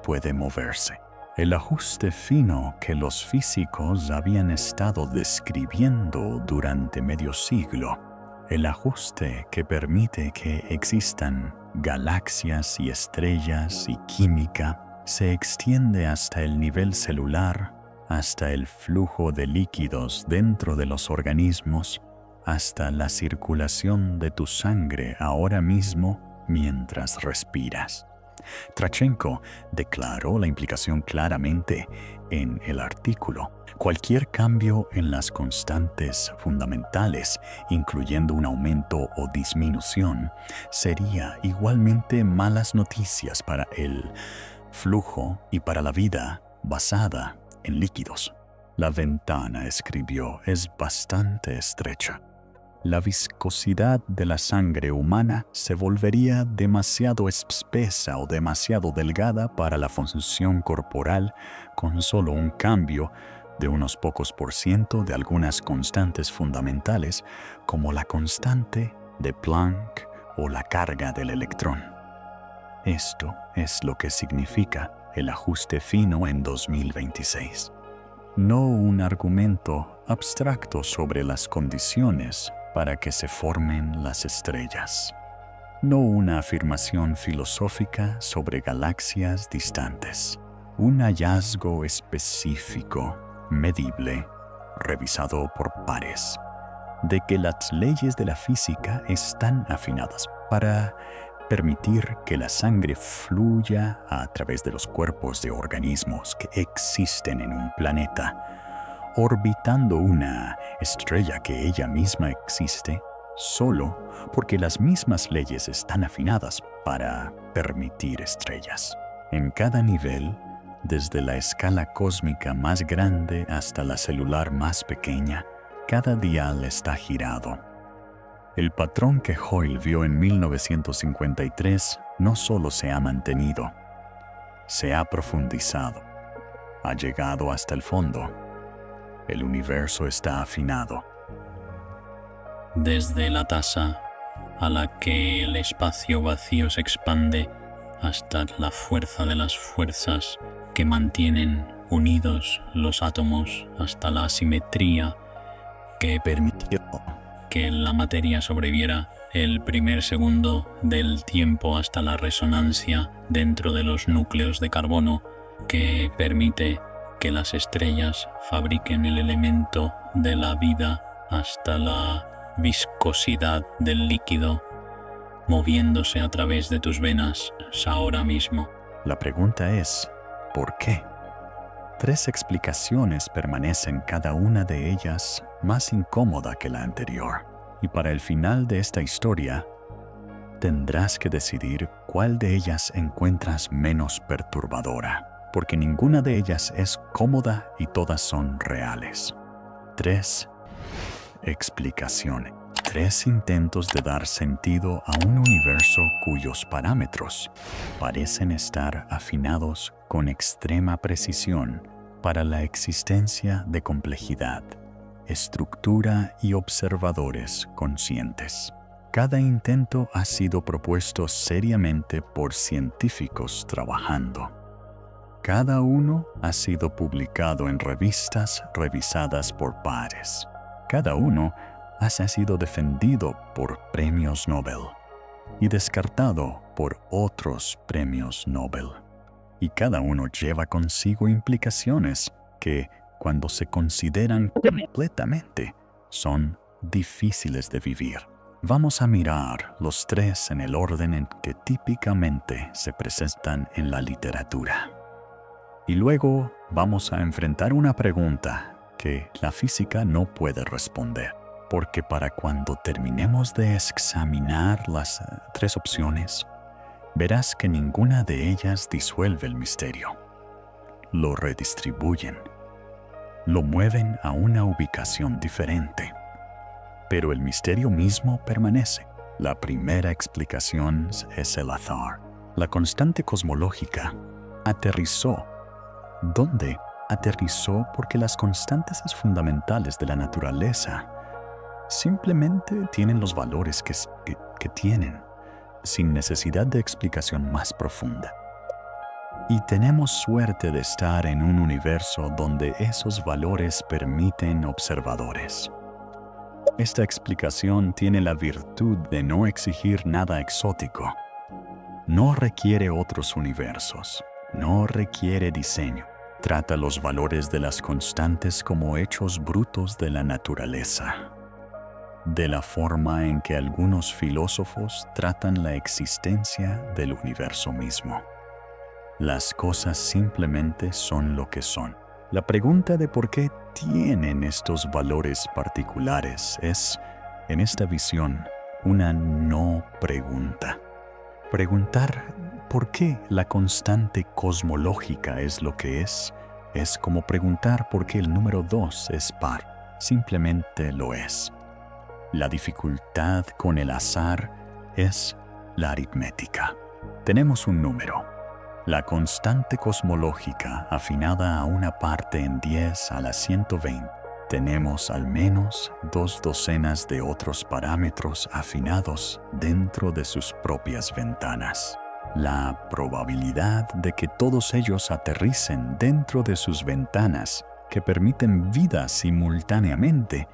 [SPEAKER 1] puede moverse. El ajuste fino que los físicos habían estado describiendo durante medio siglo, el ajuste que permite que existan galaxias y estrellas y química, se extiende hasta el nivel celular, hasta el flujo de líquidos dentro de los organismos, hasta la circulación de tu sangre ahora mismo mientras respiras. Trachenko declaró la implicación claramente en el artículo. Cualquier cambio en las constantes fundamentales, incluyendo un aumento o disminución, sería igualmente malas noticias para el flujo y para la vida basada en líquidos. La ventana, escribió, es bastante estrecha. La viscosidad de la sangre humana se volvería demasiado espesa o demasiado delgada para la función corporal con solo un cambio de unos pocos por ciento de algunas constantes fundamentales como la constante de Planck o la carga del electrón. Esto es lo que significa el ajuste fino en 2026. No un argumento abstracto sobre las condiciones para que se formen las estrellas. No una afirmación filosófica sobre galaxias distantes. Un hallazgo específico, medible, revisado por pares, de que las leyes de la física están afinadas para permitir que la sangre fluya a través de los cuerpos de organismos que existen en un planeta, orbitando una estrella que ella misma existe, solo porque las mismas leyes están afinadas para permitir estrellas. En cada nivel, desde la escala cósmica más grande hasta la celular más pequeña, cada dial está girado. El patrón que Hoyle vio en 1953 no solo se ha mantenido, se ha profundizado, ha llegado hasta el fondo. El universo está afinado.
[SPEAKER 2] Desde la tasa a la que el espacio vacío se expande hasta la fuerza de las fuerzas que mantienen unidos los átomos, hasta la asimetría que permitió que la materia sobreviviera el primer segundo del tiempo, hasta la resonancia dentro de los núcleos de carbono que permite que las estrellas fabriquen el elemento de la vida, hasta la viscosidad del líquido moviéndose a través de tus venas ahora mismo.
[SPEAKER 1] La pregunta es, ¿por qué? 3 explicaciones permanecen, cada una de ellas más incómoda que la anterior. Y para el final de esta historia, tendrás que decidir cuál de ellas encuentras menos perturbadora, porque ninguna de ellas es cómoda y todas son reales. 3 explicaciones. 3 intentos de dar sentido a un universo cuyos parámetros parecen estar afinados con extrema precisión para la existencia de complejidad, estructura y observadores conscientes. Cada intento ha sido propuesto seriamente por científicos trabajando. Cada uno ha sido publicado en revistas revisadas por pares. Cada uno ha sido defendido por premios Nobel y descartado por otros premios Nobel. Y cada uno lleva consigo implicaciones que, cuando se consideran completamente, son difíciles de vivir. Vamos a mirar los 3 en el orden en que típicamente se presentan en la literatura. Y luego vamos a enfrentar una pregunta que la física no puede responder. Porque para cuando terminemos de examinar las 3 opciones, verás que ninguna de ellas disuelve el misterio. Lo redistribuyen, lo mueven a una ubicación diferente. Pero el misterio mismo permanece. La primera explicación es el azar. La constante cosmológica aterrizó. ¿Dónde? Aterrizó porque las constantes fundamentales de la naturaleza simplemente tienen los valores que tienen, sin necesidad de explicación más profunda. Y tenemos suerte de estar en un universo donde esos valores permiten observadores. Esta explicación tiene la virtud de no exigir nada exótico. No requiere otros universos, no requiere diseño. Trata los valores de las constantes como hechos brutos de la naturaleza, de la forma en que algunos filósofos tratan la existencia del universo mismo. Las cosas simplemente son lo que son. La pregunta de por qué tienen estos valores particulares es, en esta visión, una no pregunta. Preguntar por qué la constante cosmológica es lo que es como preguntar por qué el número 2 es par. Simplemente lo es. La dificultad con el azar es la aritmética. Tenemos un número, La constante cosmológica afinada a una parte en 10 a la 120. Tenemos al menos 2 docenas de otros parámetros afinados dentro de sus propias ventanas. La probabilidad de que todos ellos aterricen dentro de sus ventanas que permiten vida simultáneamente,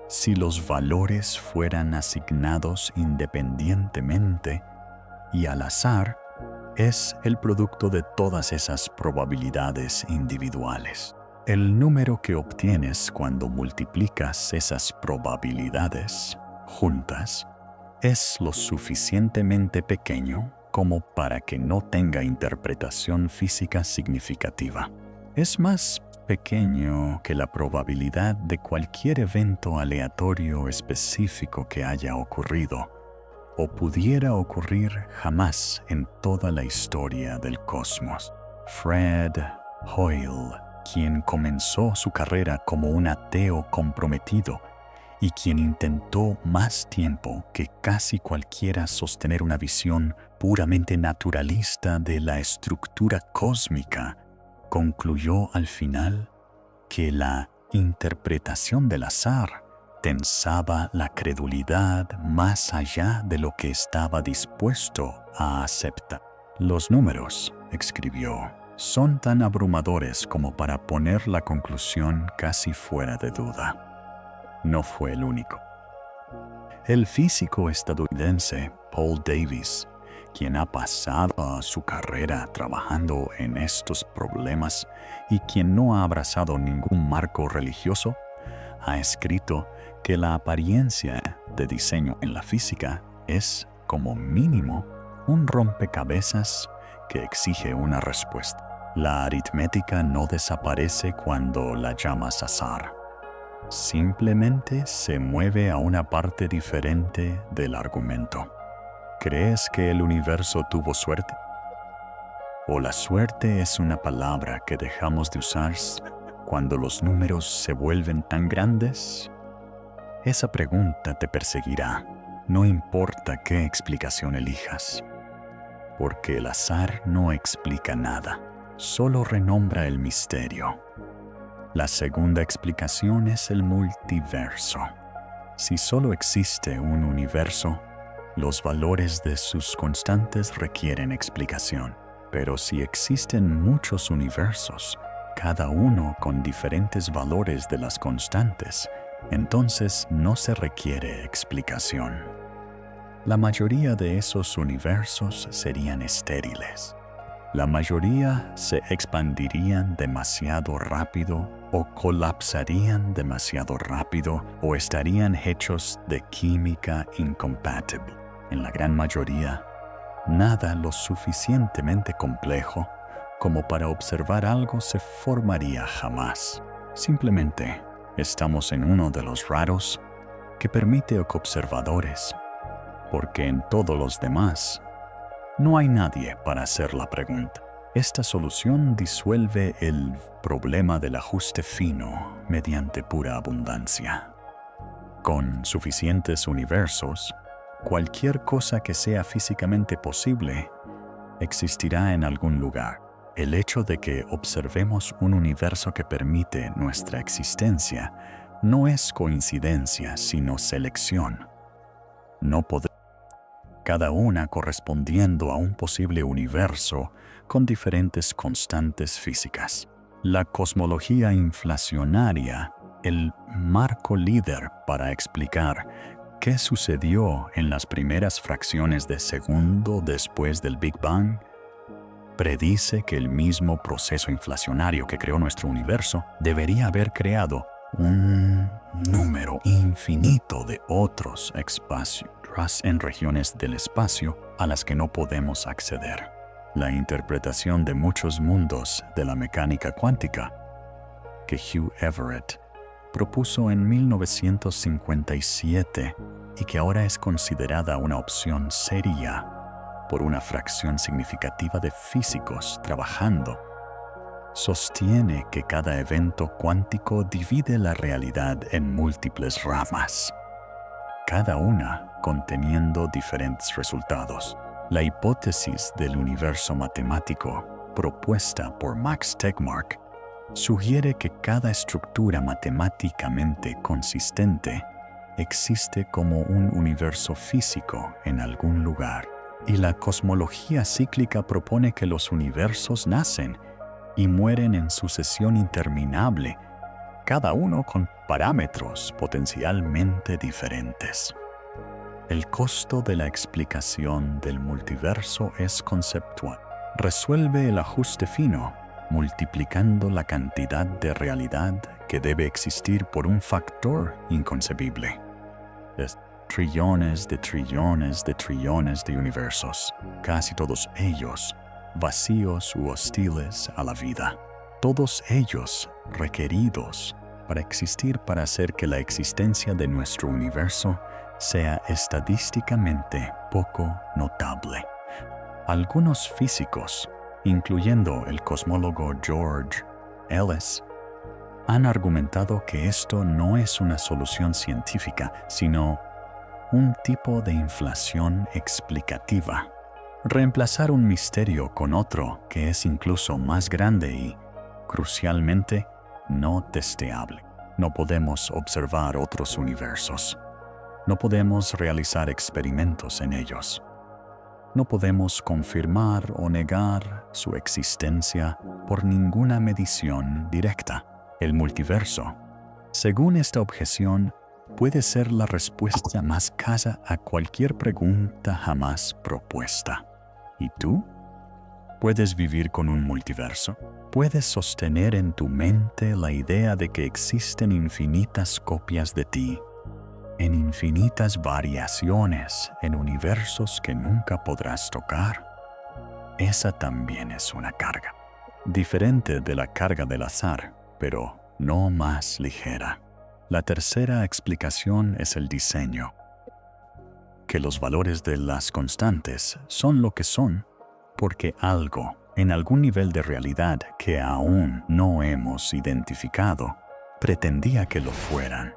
[SPEAKER 1] si los valores fueran asignados independientemente y al azar, es el producto de todas esas probabilidades individuales. El número que obtienes cuando multiplicas esas probabilidades juntas es lo suficientemente pequeño como para que no tenga interpretación física significativa. Es más pequeño que la probabilidad de cualquier evento aleatorio específico que haya ocurrido o pudiera ocurrir jamás en toda la historia del cosmos. Fred Hoyle, quien comenzó su carrera como un ateo comprometido y quien intentó más tiempo que casi cualquiera sostener una visión puramente naturalista de la estructura cósmica, concluyó al final que la interpretación del azar tensaba la credulidad más allá de lo que estaba dispuesto a aceptar. Los números, escribió, son tan abrumadores como para poner la conclusión casi fuera de duda. No fue el único. El físico estadounidense Paul Davies, quien ha pasado su carrera trabajando en estos problemas y quien no ha abrazado ningún marco religioso, ha escrito que la apariencia de diseño en la física es, como mínimo, un rompecabezas que exige una respuesta. La aritmética no desaparece cuando la llamas azar. Simplemente se mueve a una parte diferente del argumento. ¿Crees que el universo tuvo suerte? ¿O la suerte es una palabra que dejamos de usar cuando los números se vuelven tan grandes? Esa pregunta te perseguirá, no importa qué explicación elijas, porque el azar no explica nada, solo renombra el misterio. La segunda explicación es el multiverso. Si solo existe un universo, los valores de sus constantes requieren explicación. Pero si existen muchos universos, cada uno con diferentes valores de las constantes, entonces no se requiere explicación. La mayoría de esos universos serían estériles. La mayoría se expandirían demasiado rápido o colapsarían demasiado rápido o estarían hechos de química incompatible. En la gran mayoría, nada lo suficientemente complejo como para observar algo se formaría jamás. Simplemente estamos en uno de los raros que permite observadores, porque en todos los demás no hay nadie para hacer la pregunta. Esta solución disuelve el problema del ajuste fino mediante pura abundancia. Con suficientes universos, cualquier cosa que sea físicamente posible existirá en algún lugar. El hecho de que observemos un universo que permite nuestra existencia no es coincidencia, sino selección. No podemos, cada una correspondiendo a un posible universo con diferentes constantes físicas. La cosmología inflacionaria, el marco líder para explicar qué sucedió en las primeras fracciones de segundo después del Big Bang, predice que el mismo proceso inflacionario que creó nuestro universo debería haber creado un número infinito de otros espacios en regiones del espacio a las que no podemos acceder. La interpretación de muchos mundos de la mecánica cuántica que Hugh Everett propuso en 1957 y que ahora es considerada una opción seria por una fracción significativa de físicos trabajando, sostiene que cada evento cuántico divide la realidad en múltiples ramas, cada una conteniendo diferentes resultados. La hipótesis del universo matemático, propuesta por Max Tegmark, sugiere que cada estructura matemáticamente consistente existe como un universo físico en algún lugar, y la cosmología cíclica propone que los universos nacen y mueren en sucesión interminable, cada uno con parámetros potencialmente diferentes. El costo de la explicación del multiverso es conceptual. Resuelve el ajuste fino, multiplicando la cantidad de realidad que debe existir por un factor inconcebible. Es trillones de trillones de trillones de universos, casi todos ellos vacíos u hostiles a la vida. Todos ellos requeridos para existir para hacer que la existencia de nuestro universo sea estadísticamente poco notable. Algunos físicos, incluyendo el cosmólogo George Ellis, han argumentado que esto no es una solución científica, sino un tipo de inflación explicativa. Reemplazar un misterio con otro que es incluso más grande y, crucialmente, no testeable. No podemos observar otros universos. No podemos realizar experimentos en ellos. No podemos confirmar o negar su existencia por ninguna medición directa. El multiverso, según esta objeción, puede ser la respuesta más casa a cualquier pregunta jamás propuesta. ¿Y tú? ¿Puedes vivir con un multiverso? ¿Puedes sostener en tu mente la idea de que existen infinitas copias de ti, en infinitas variaciones en universos que nunca podrás tocar? Esa también es una carga, diferente de la carga del azar, pero no más ligera. La tercera explicación es el diseño, que los valores de las constantes son lo que son porque algo, en algún nivel de realidad que aún no hemos identificado, pretendía que lo fueran.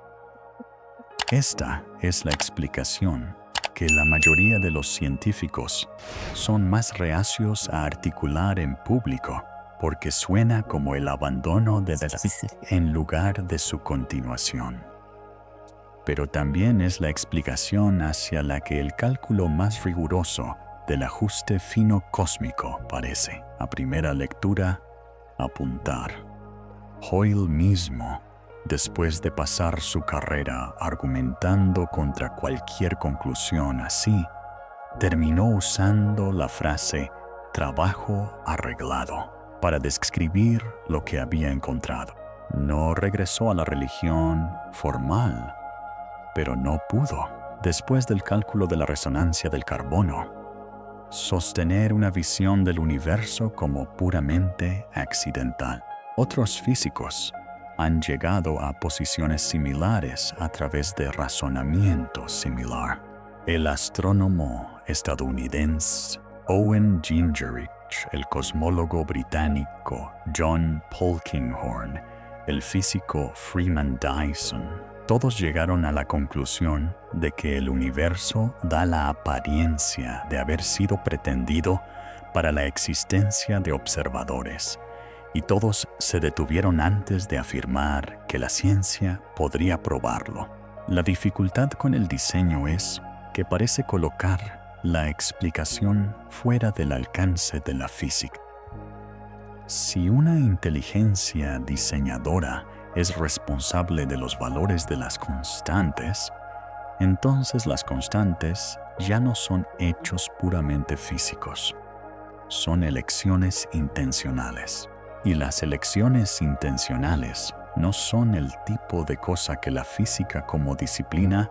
[SPEAKER 1] Esta es la explicación que la mayoría de los científicos son más reacios a articular en público, porque suena como el abandono de la física en lugar de su continuación. Pero también es la explicación hacia la que el cálculo más riguroso del ajuste fino cósmico parece, a primera lectura, apuntar. Hoyle mismo, después de pasar su carrera argumentando contra cualquier conclusión así, terminó usando la frase trabajo arreglado para describir lo que había encontrado. No regresó a la religión formal, pero no pudo, después del cálculo de la resonancia del carbono, sostener una visión del universo como puramente accidental. Otros físicos han llegado a posiciones similares a través de razonamiento similar. El astrónomo estadounidense Owen Gingerich, el cosmólogo británico John Polkinghorne, el físico Freeman Dyson, todos llegaron a la conclusión de que el universo da la apariencia de haber sido pretendido para la existencia de observadores, y todos se detuvieron antes de afirmar que la ciencia podría probarlo. La dificultad con el diseño es que parece colocar la explicación fuera del alcance de la física. Si una inteligencia diseñadora es responsable de los valores de las constantes, entonces las constantes ya no son hechos puramente físicos, son elecciones intencionales. Y las elecciones intencionales no son el tipo de cosa que la física como disciplina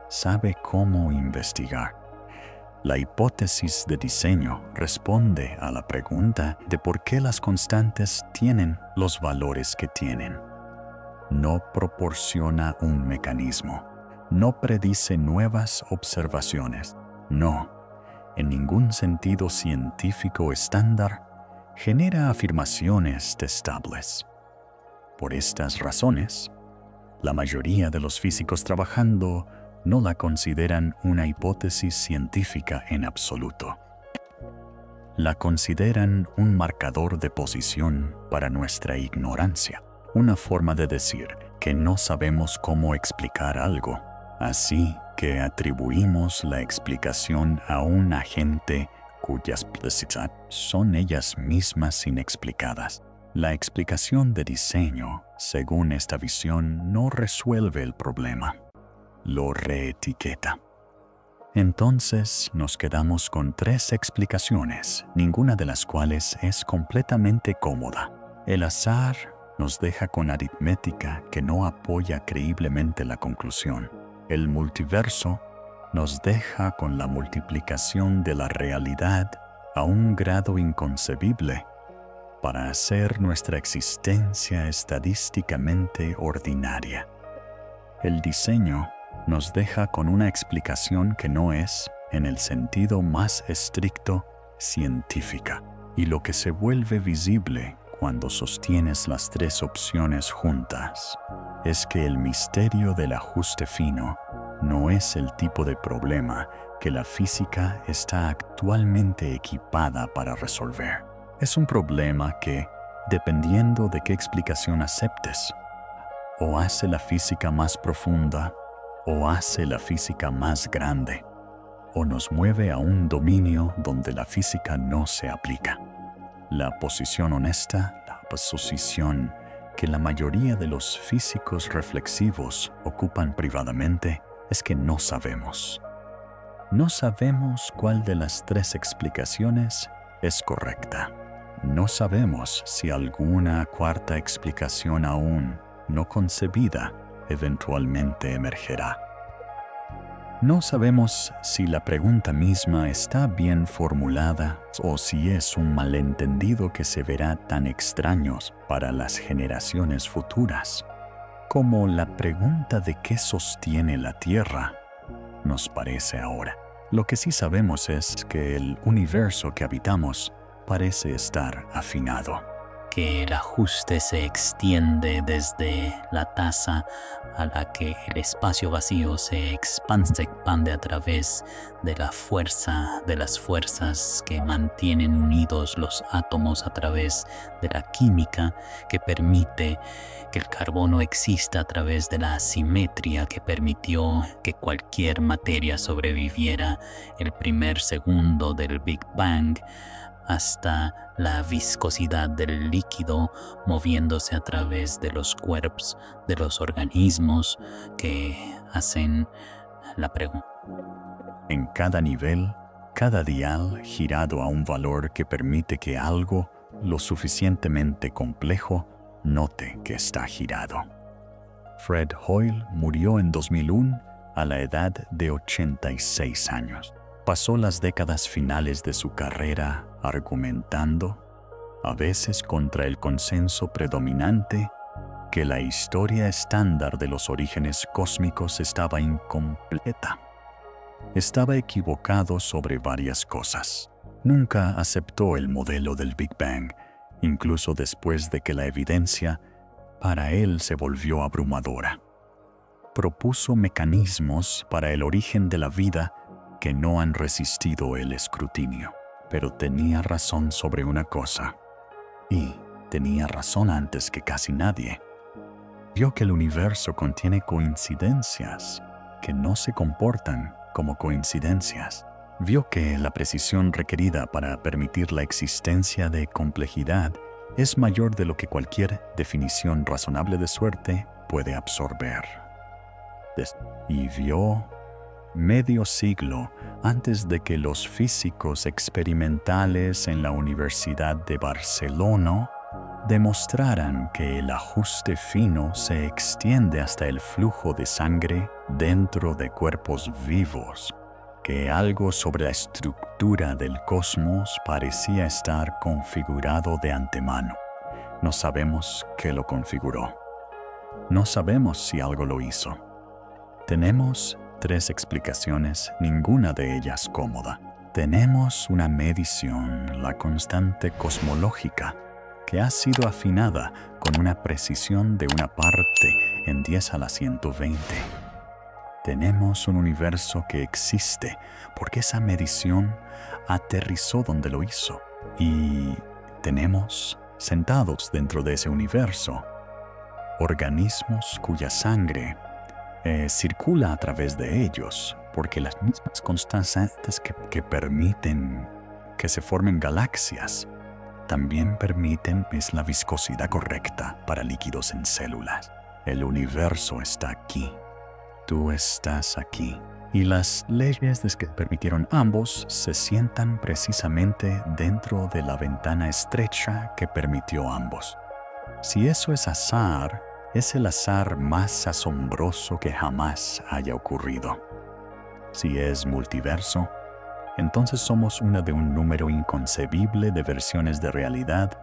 [SPEAKER 1] sabe cómo investigar. La hipótesis de diseño responde a la pregunta de por qué las constantes tienen los valores que tienen. No proporciona un mecanismo, no predice nuevas observaciones, no, en ningún sentido científico estándar, genera afirmaciones testables. Por estas razones, la mayoría de los físicos trabajando no la consideran una hipótesis científica en absoluto. La consideran un marcador de posición para nuestra ignorancia, una forma de decir que no sabemos cómo explicar algo, así que atribuimos la explicación a un agente cuyas implícitas son ellas mismas inexplicadas. La explicación de diseño, según esta visión, no resuelve el problema, lo reetiqueta. Entonces nos quedamos con 3 explicaciones, ninguna de las cuales es completamente cómoda. El azar nos deja con aritmética que no apoya creíblemente la conclusión. El multiverso nos deja con la multiplicación de la realidad a un grado inconcebible para hacer nuestra existencia estadísticamente ordinaria. El diseño nos deja con una explicación que no es, en el sentido más estricto, científica, y lo que se vuelve visible cuando sostienes las 3 opciones juntas es que el misterio del ajuste fino no es el tipo de problema que la física está actualmente equipada para resolver. Es un problema que, dependiendo de qué explicación aceptes, o hace la física más profunda o hace la física más grande, o nos mueve a un dominio donde la física no se aplica. La posición honesta, la posición que la mayoría de los físicos reflexivos ocupan privadamente, es que no sabemos. No sabemos cuál de las 3 explicaciones es correcta. No sabemos si alguna cuarta explicación aún no concebida eventualmente emergerá. No sabemos si la pregunta misma está bien formulada o si es un malentendido que se verá tan extraños para las generaciones futuras, como la pregunta de qué sostiene la Tierra nos parece ahora. Lo que sí sabemos es que el universo que habitamos parece estar afinado.
[SPEAKER 2] Que el ajuste se extiende desde la tasa a la que el espacio vacío se expande a través de la fuerza de las fuerzas que mantienen unidos los átomos a través de la química que permite que el carbono exista a través de la asimetría que permitió que cualquier materia sobreviviera el primer segundo del Big Bang, hasta la viscosidad del líquido moviéndose a través de los cuerpos de los organismos que hacen la pregunta.
[SPEAKER 1] En cada nivel, cada dial girado a un valor que permite que algo lo suficientemente complejo note que está girado. Fred Hoyle murió en 2001 a la edad de 86 años. Pasó las décadas finales de su carrera argumentando, a veces contra el consenso predominante, que la historia estándar de los orígenes cósmicos estaba incompleta. Estaba equivocado sobre varias cosas. Nunca aceptó el modelo del Big Bang, incluso después de que la evidencia para él se volvió abrumadora. Propuso mecanismos para el origen de la vida que no han resistido el escrutinio. Pero tenía razón sobre una cosa, y tenía razón antes que casi nadie. Vio que el universo contiene coincidencias que no se comportan como coincidencias. Vio que la precisión requerida para permitir la existencia de complejidad es mayor de lo que cualquier definición razonable de suerte puede absorber. Y vio, medio siglo antes de que los físicos experimentales en la Universidad de Barcelona demostraran que el ajuste fino se extiende hasta el flujo de sangre dentro de cuerpos vivos, que algo sobre la estructura del cosmos parecía estar configurado de antemano. No sabemos qué lo configuró. No sabemos si algo lo hizo. Tenemos 3 explicaciones, ninguna de ellas cómoda. Tenemos una medición, la constante cosmológica, que ha sido afinada con una precisión de una parte en 10 a la 120. Tenemos un universo que existe porque esa medición aterrizó donde lo hizo. Y tenemos, sentados dentro de ese universo, organismos cuya sangre circula a través de ellos, porque las mismas constantes que permiten que se formen galaxias también permiten la viscosidad correcta para líquidos en células. El universo está aquí. Tú estás aquí. Y las leyes que permitieron ambos se sientan precisamente dentro de la ventana estrecha que permitió ambos. Si eso es azar, es el azar más asombroso que jamás haya ocurrido. Si es multiverso, entonces somos una de un número inconcebible de versiones de realidad,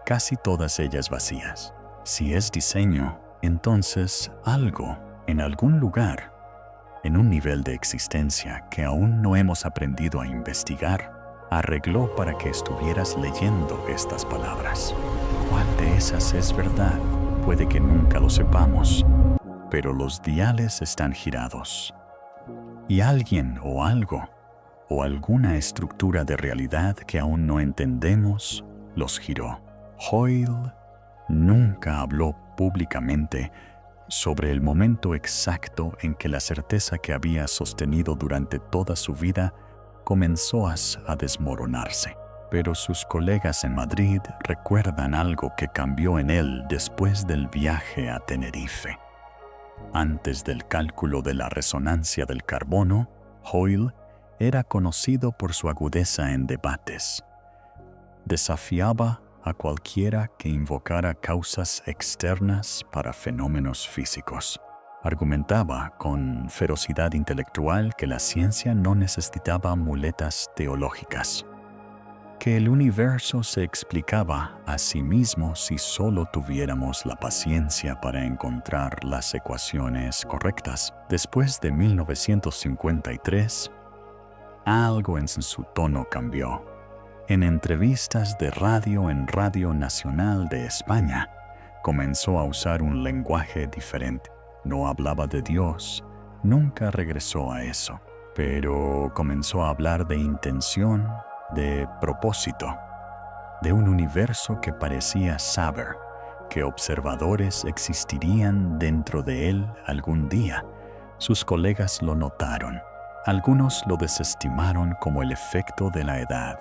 [SPEAKER 1] casi todas ellas vacías. Si es diseño, entonces algo, en algún lugar, en un nivel de existencia que aún no hemos aprendido a investigar, arregló para que estuvieras leyendo estas palabras. ¿Cuál de esas es verdad? Puede que nunca lo sepamos, pero los diales están girados. Y alguien o algo, o alguna estructura de realidad que aún no entendemos, los giró. Hoyle nunca habló públicamente sobre el momento exacto en que la certeza que había sostenido durante toda su vida comenzó a desmoronarse. Pero sus colegas en Madrid recuerdan algo que cambió en él después del viaje a Tenerife. Antes del cálculo de la resonancia del carbono, Hoyle era conocido por su agudeza en debates. Desafiaba a cualquiera que invocara causas externas para fenómenos físicos. Argumentaba con ferocidad intelectual que la ciencia no necesitaba muletas teológicas, que el universo se explicaba a sí mismo si solo tuviéramos la paciencia para encontrar las ecuaciones correctas. Después de 1953, algo en su tono cambió. En entrevistas de radio en Radio Nacional de España, comenzó a usar un lenguaje diferente. No hablaba de Dios, nunca regresó a eso, pero comenzó a hablar de intención, de propósito, de un universo que parecía saber que observadores existirían dentro de él algún día. Sus colegas lo notaron. Algunos lo desestimaron como el efecto de la edad,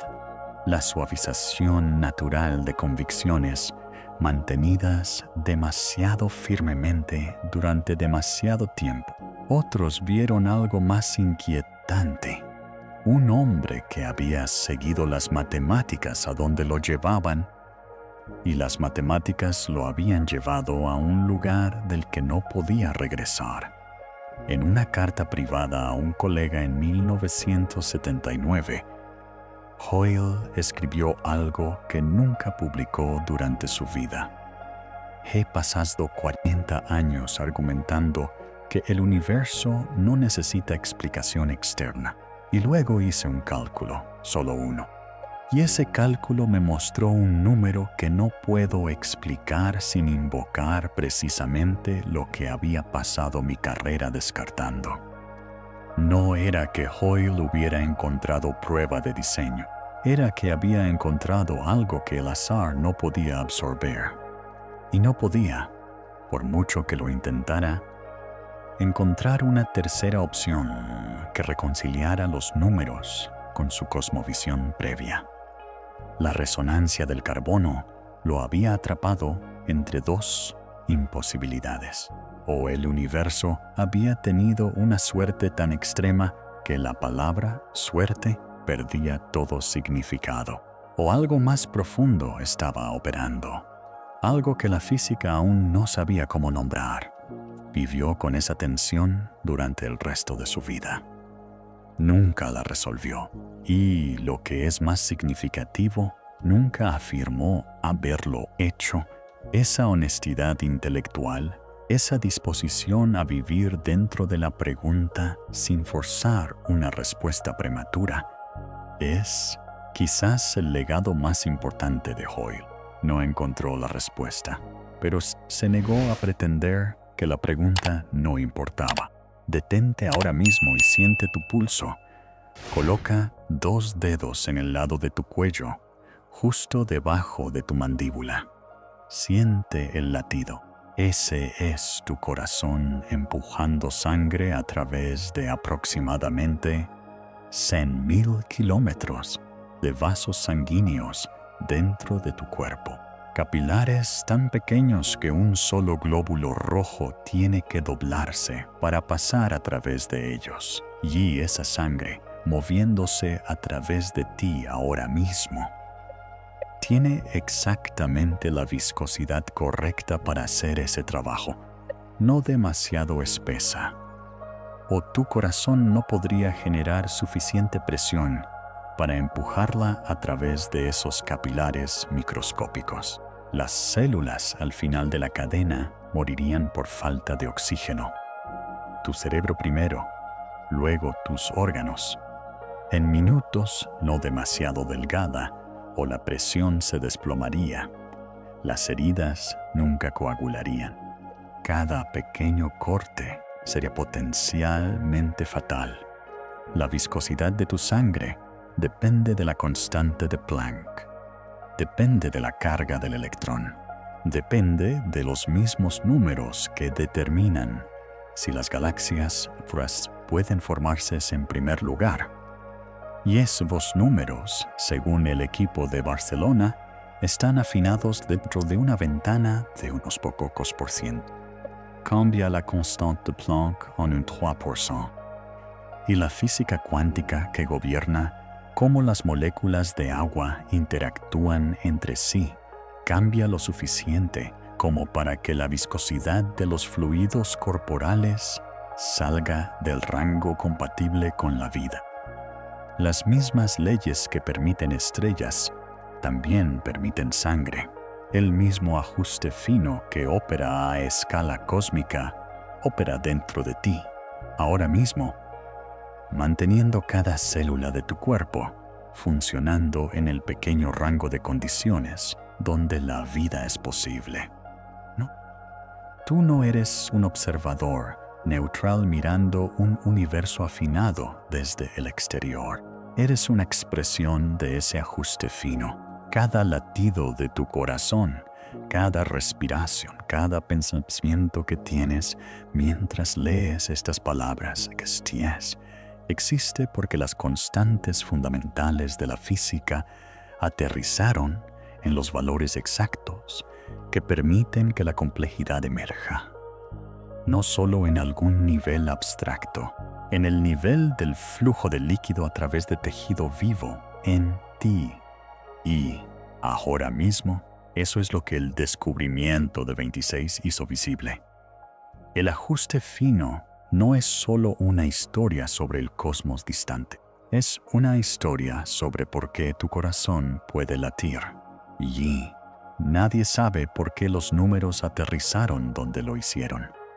[SPEAKER 1] la suavización natural de convicciones mantenidas demasiado firmemente durante demasiado tiempo. Otros vieron algo más inquietante. Un hombre que había seguido las matemáticas a donde lo llevaban, y las matemáticas lo habían llevado a un lugar del que no podía regresar. En una carta privada a un colega en 1979, Hoyle escribió algo que nunca publicó durante su vida. He pasado 40 años argumentando que el universo no necesita explicación externa. Y luego hice un cálculo, solo uno. Y ese cálculo me mostró un número que no puedo explicar sin invocar precisamente lo que había pasado mi carrera descartando. No era que Hoyle hubiera encontrado prueba de diseño. Era que había encontrado algo que el azar no podía absorber. Y no podía, por mucho que lo intentara, encontrar una tercera opción que reconciliara los números con su cosmovisión previa. La resonancia del carbono lo había atrapado entre dos imposibilidades. O el universo había tenido una suerte tan extrema que la palabra suerte perdía todo significado. O algo más profundo estaba operando. Algo que la física aún no sabía cómo nombrar. Vivió con esa tensión durante el resto de su vida. Nunca la resolvió. Y, lo que es más significativo, nunca afirmó haberlo hecho. Esa honestidad intelectual, esa disposición a vivir dentro de la pregunta sin forzar una respuesta prematura, es quizás el legado más importante de Hoyle. No encontró la respuesta, pero se negó a pretender que la pregunta no importaba. Detente ahora mismo y siente tu pulso. Coloca 2 dedos en el lado de tu cuello justo debajo de tu mandíbula. Siente el latido. Ese es tu corazón empujando sangre a través de aproximadamente 100.000 kilómetros de vasos sanguíneos dentro de tu cuerpo. Capilares tan pequeños que un solo glóbulo rojo tiene que doblarse para pasar a través de ellos. Y esa sangre, moviéndose a través de ti ahora mismo, tiene exactamente la viscosidad correcta para hacer ese trabajo, no demasiado espesa. O tu corazón no podría generar suficiente presión para empujarla a través de esos capilares microscópicos. Las células al final de la cadena morirían por falta de oxígeno. Tu cerebro primero, luego tus órganos. En minutos no demasiado delgada, o la presión se desplomaría. Las heridas nunca coagularían. Cada pequeño corte sería potencialmente fatal. La viscosidad de tu sangre depende de la constante de Planck. Depende de la carga del electrón. Depende de los mismos números que determinan si las galaxias pueden formarse en primer lugar. Y esos números, según el equipo de Barcelona, están afinados dentro de una ventana de unos pocos por ciento. Cambia la constante de Planck en un 3%. Y la física cuántica que gobierna cómo las moléculas de agua interactúan entre sí cambia lo suficiente como para que la viscosidad de los fluidos corporales salga del rango compatible con la vida. Las mismas leyes que permiten estrellas también permiten sangre. El mismo ajuste fino que opera a escala cósmica opera dentro de ti, ahora mismo, manteniendo cada célula de tu cuerpo funcionando en el pequeño rango de condiciones donde la vida es posible. ¿No? Tú no eres un observador neutral mirando un universo afinado desde el exterior. Eres una expresión de ese ajuste fino. Cada latido de tu corazón, cada respiración, cada pensamiento que tienes mientras lees estas palabras, existe porque las constantes fundamentales de la física aterrizaron en los valores exactos que permiten que la complejidad emerja. No solo en algún nivel abstracto, en el nivel del flujo de líquido a través de tejido vivo en ti. Y ahora mismo, eso es lo que el descubrimiento de 26 hizo visible. El ajuste fino no es solo una historia sobre el cosmos distante. Es una historia sobre por qué tu corazón puede latir. Y nadie sabe por qué los números aterrizaron donde lo hicieron.